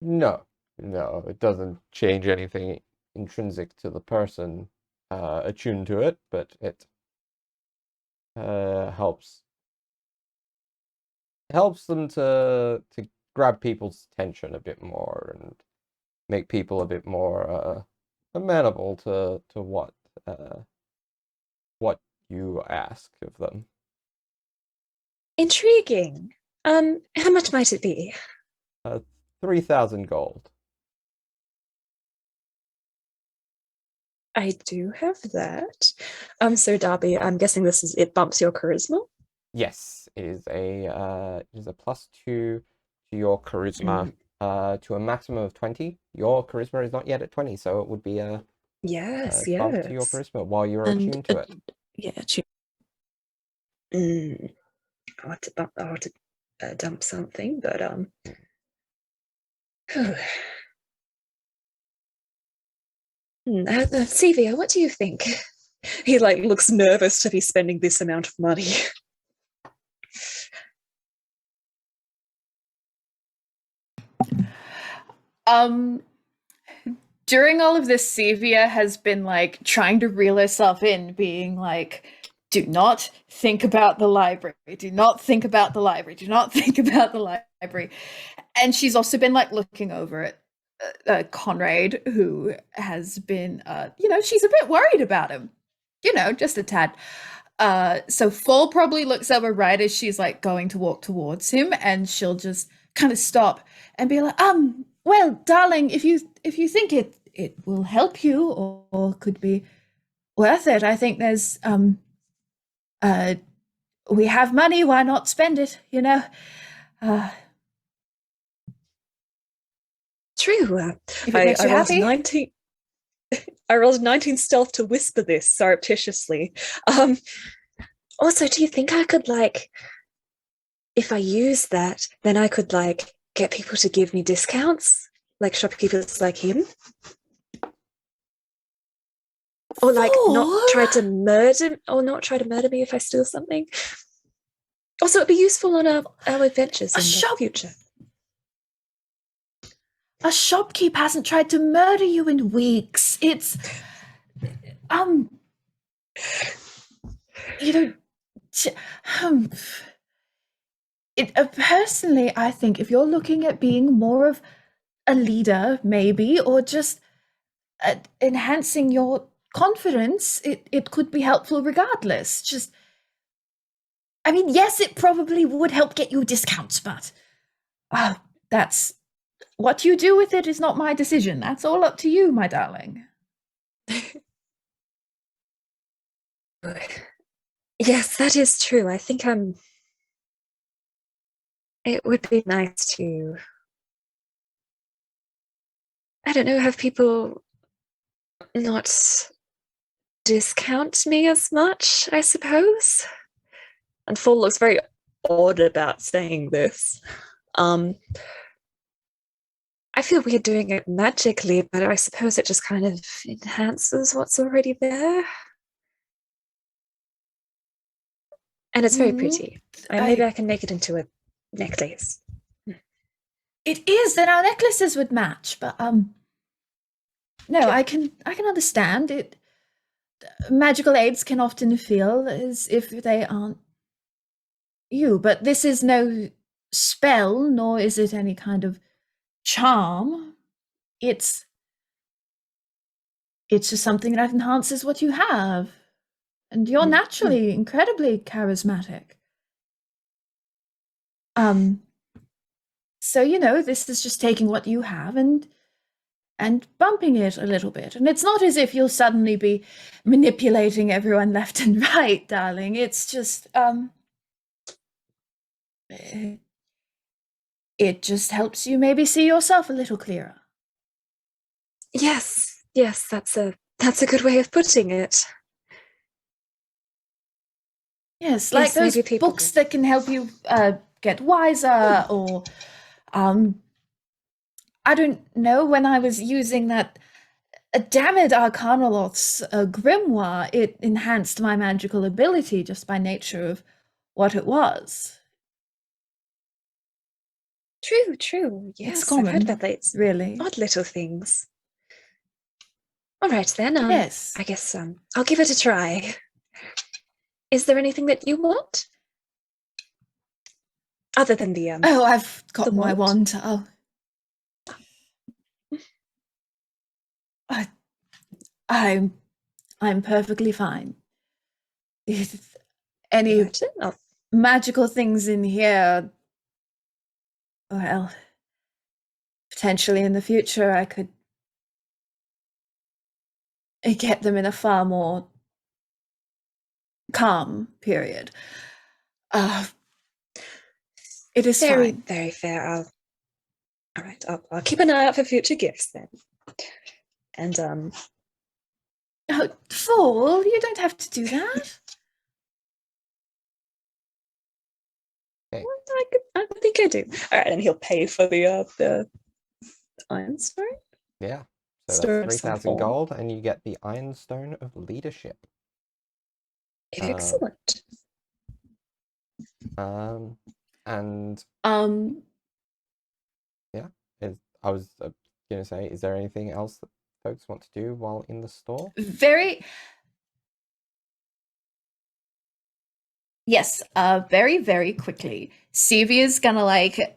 No, it doesn't change anything intrinsic to the person attuned to it, but it helps them to grab people's attention a bit more and make people a bit more amenable to what you ask of them. Intriguing. How much might it be? 3,000 gold. I do have that. So Darby, I'm guessing it bumps your charisma? Yes, it is a +2 to your charisma, to a maximum of 20. Your charisma is not yet at 20, so it would be a yes, buff to your charisma while you're attuned to it. Yeah, I want to dump something, but Sevia, what do you think? He like looks nervous to be spending this amount of money. During all of this, Sevia has been like trying to reel herself in, being like, do not think about the library. Do not think about the library. Do not think about the library. And she's also been like looking over at Conrad, who has been, she's a bit worried about him, just a tad. So Fall probably looks over right as she's like going to walk towards him, and she'll just kind of stop and be like, well, darling, if you think it will help you or could be worth it, I think there's we have money, why not spend it, you know? True. If it makes you rolled happy. 19. I rolled 19 stealth to whisper this surreptitiously. Also, do you think I could, like, if I use that, then I could, like, get people to give me discounts? Like shopkeepers like him? Or, like, not try to murder me if I steal something? Also, it'd be useful on our adventures in the future. A shopkeep hasn't tried to murder you in weeks. It's, you know, personally, I think if you're looking at being more of a leader, maybe, or just enhancing your confidence, it could be helpful regardless. Just, I mean, yes, it probably would help get you discounts, but that's what you do with it is not my decision. That's all up to you, my darling. Yes, that is true. I think it would be nice to, I don't know, have people not discount me as much, I suppose. And Fall looks very odd about saying this. I feel weird doing it magically, but I suppose it just kind of enhances what's already there. And it's very pretty. Maybe I can make it into a necklace. It is, then our necklaces would match, but no, I can understand it. Magical aids can often feel as if they aren't you, but this is no spell, nor is it any kind of charm. It's just something that enhances what you have. And you're naturally incredibly charismatic. So, you know, this is just taking what you have and bumping it a little bit. And it's not as if you'll suddenly be manipulating everyone left and right, darling. It's just it just helps you maybe see yourself a little clearer. Yes, that's a good way of putting it. Yes, like those books that can help you get wiser, or I don't know, when I was using that damned Arcanoloth's grimoire, it enhanced my magical ability just by nature of what it was. True. Yes, It's common, I've heard about those really. odd little things. All right, then. Yes. I guess I'll give it a try. Is there anything that you want? Other than the Oh, I've got my wand. I'm perfectly fine. Any magical things in here, well, potentially in the future I could get them in a far more calm period. It is very, fine. Very fair. All right, I'll keep an eye out for future gifts then. And Oh, Fall, you don't have to do that. Okay. I think I do. All right, and he'll pay for the Iron Stone. Yeah. So that's 3,000 gold, and you get the Iron Stone of Leadership. Excellent. And yeah, I was gonna say, is there anything else that folks want to do while in the store? Yes, very, very quickly. Sevia's gonna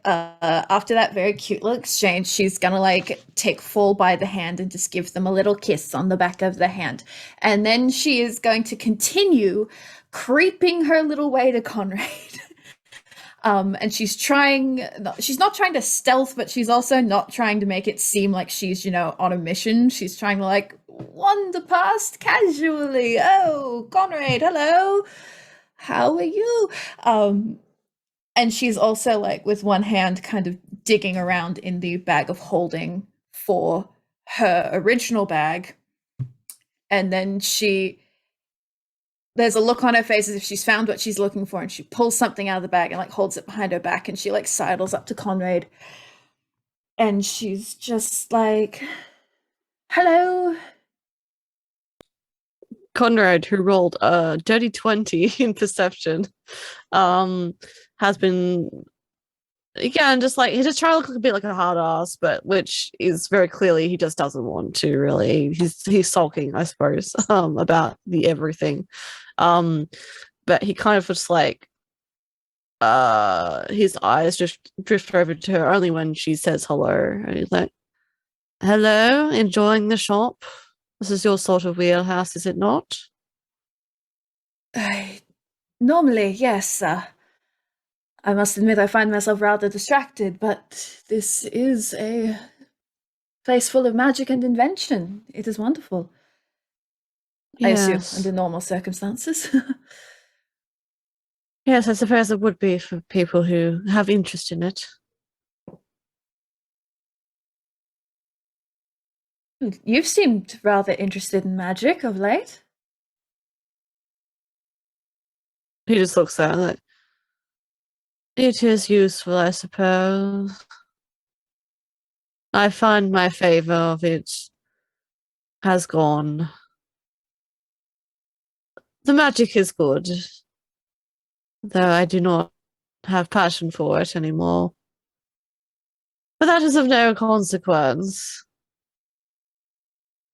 after that very cute little exchange, she's gonna take Fall by the hand and just give them a little kiss on the back of the hand. And then she is going to continue creeping her little way to Conrad. And she's not trying to stealth, but she's also not trying to make it seem like she's, on a mission. She's trying to wander past casually. Oh, Conrad, hello. How are you? And she's also with one hand kind of digging around in the bag of holding for her original bag. And then there's a look on her face as if she's found what she's looking for, and she pulls something out of the bag and holds it behind her back, and she sidles up to Conrad. And she's just hello. Conrad, who rolled a dirty 20 in perception, has been again just he's just trying to look a bit like a hard ass, but which is very clearly he just doesn't want to really. He's sulking, I suppose, about the everything. But he kind of just his eyes just drift over to her only when she says hello, and he's like, "Hello, enjoying the shop? This is your sort of wheelhouse, is it not?" Normally, yes. I must admit I find myself rather distracted, but this is a place full of magic and invention. It is wonderful. Yes. I assume, under normal circumstances. Yes, I suppose it would be for people who have interest in it. You've seemed rather interested in magic of late. He just looks at it it is useful, I suppose. I find my favour of it has gone. The magic is good, though I do not have passion for it anymore. But that is of no consequence.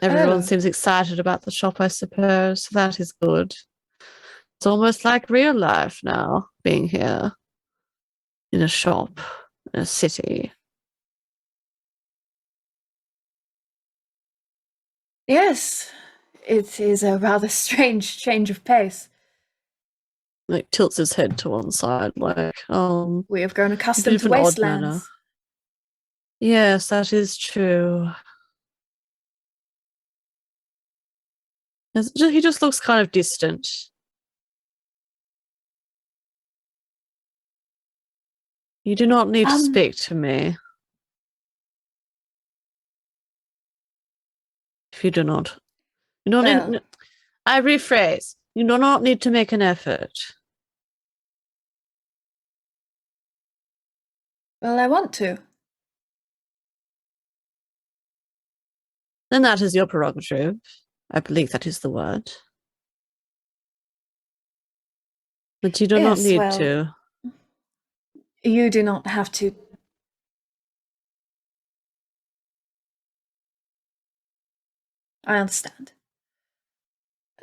Everyone seems excited about the shop, I suppose, so that is good. It's almost like real life now, being here in a shop, in a city. Yes, it is a rather strange change of pace. Tilts his head to one side, we have grown accustomed to wastelands. Yes, that is true. He just looks kind of distant. You do not need to speak to me. If you do not. You don't need, I rephrase. You do not need to make an effort. Well, I want to. Then that is your prerogative. I believe that is the word. But you do not need to. You do not have to. I understand.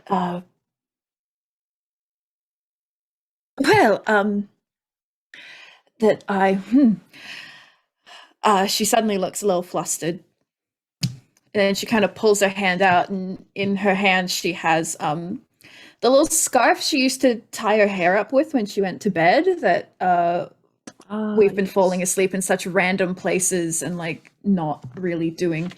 That she suddenly looks a little flustered. And she kind of pulls her hand out, and in her hand she has the little scarf she used to tie her hair up with when she went to bed, that we've been falling asleep in such random places and not really doing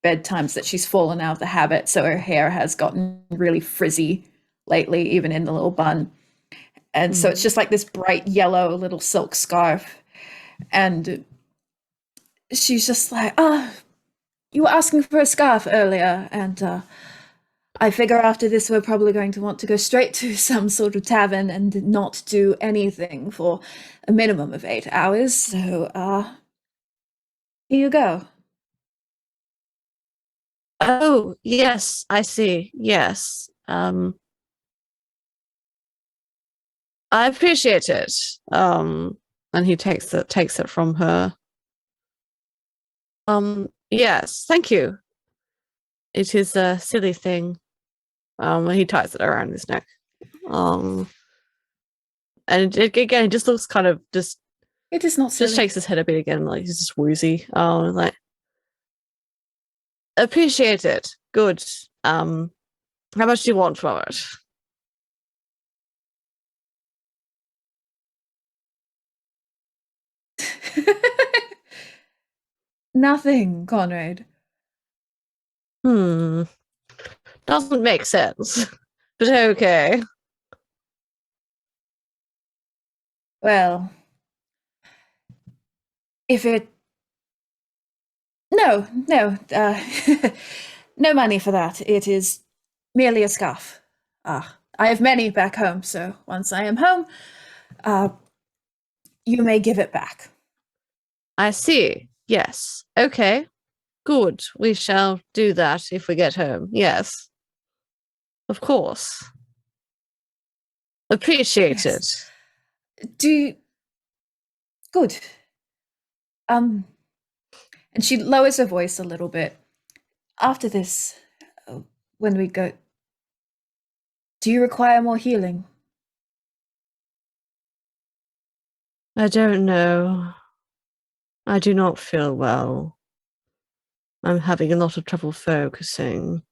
bedtimes that she's fallen out of the habit, so her hair has gotten really frizzy lately, even in the little bun. And so it's just this bright yellow little silk scarf. And she's just you were asking for a scarf earlier, and I figure after this we're probably going to want to go straight to some sort of tavern and not do anything for a minimum of 8 hours. So, here you go. Oh, yes, I see. Yes. I appreciate it. And he takes it from her. Yes, thank you. It is a silly thing. He ties it around his neck. And again, he just looks kind of It is not silly. just shakes his head a bit again, like he's just woozy. Oh, like appreciate it. Good. How much do you want for it? Nothing, Conrad. Doesn't make sense. But okay. Well, if it... No, no money for that. It is merely a scarf. I have many back home, so once I am home, you may give it back. I see. Yes. Okay. Good. We shall do that if we get home. Yes. Of course. Appreciate Yes. it. Good. And she lowers her voice a little bit. After this, when we go, do you require more healing? I don't know. I do not feel well. I'm having a lot of trouble focusing.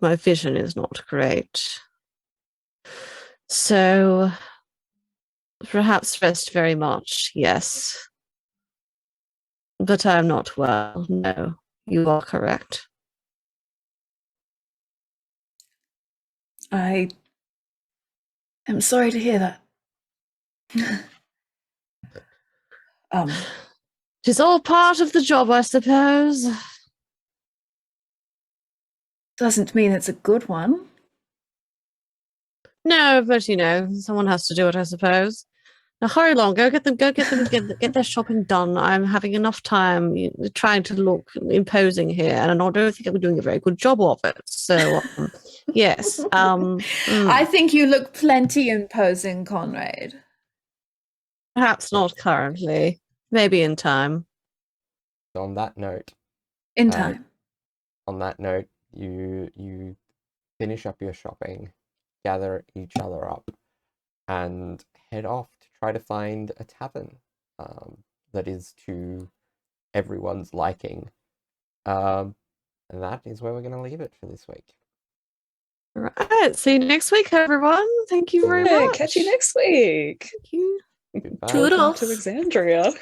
My vision is not great. So, perhaps rest very much, yes. But I'm not well. No, you are correct. I am sorry to hear that. It's all part of the job, I suppose. Doesn't mean it's a good one. No, but someone has to do it, I suppose. Now hurry along, get their shopping done. I'm having enough time trying to look imposing here, and I don't think I'm doing a very good job of it. So, yes. I think you look plenty imposing, Conrad. Perhaps not currently. Maybe in time. So on that note, In time. you finish up your shopping, gather each other up, and head off to try to find a tavern that is to everyone's liking. And that is where we're going to leave it for this week. All right. See you next week, everyone. Thank you very much. Catch you next week. Thank you. Goodbye. Toodles. To Exandria.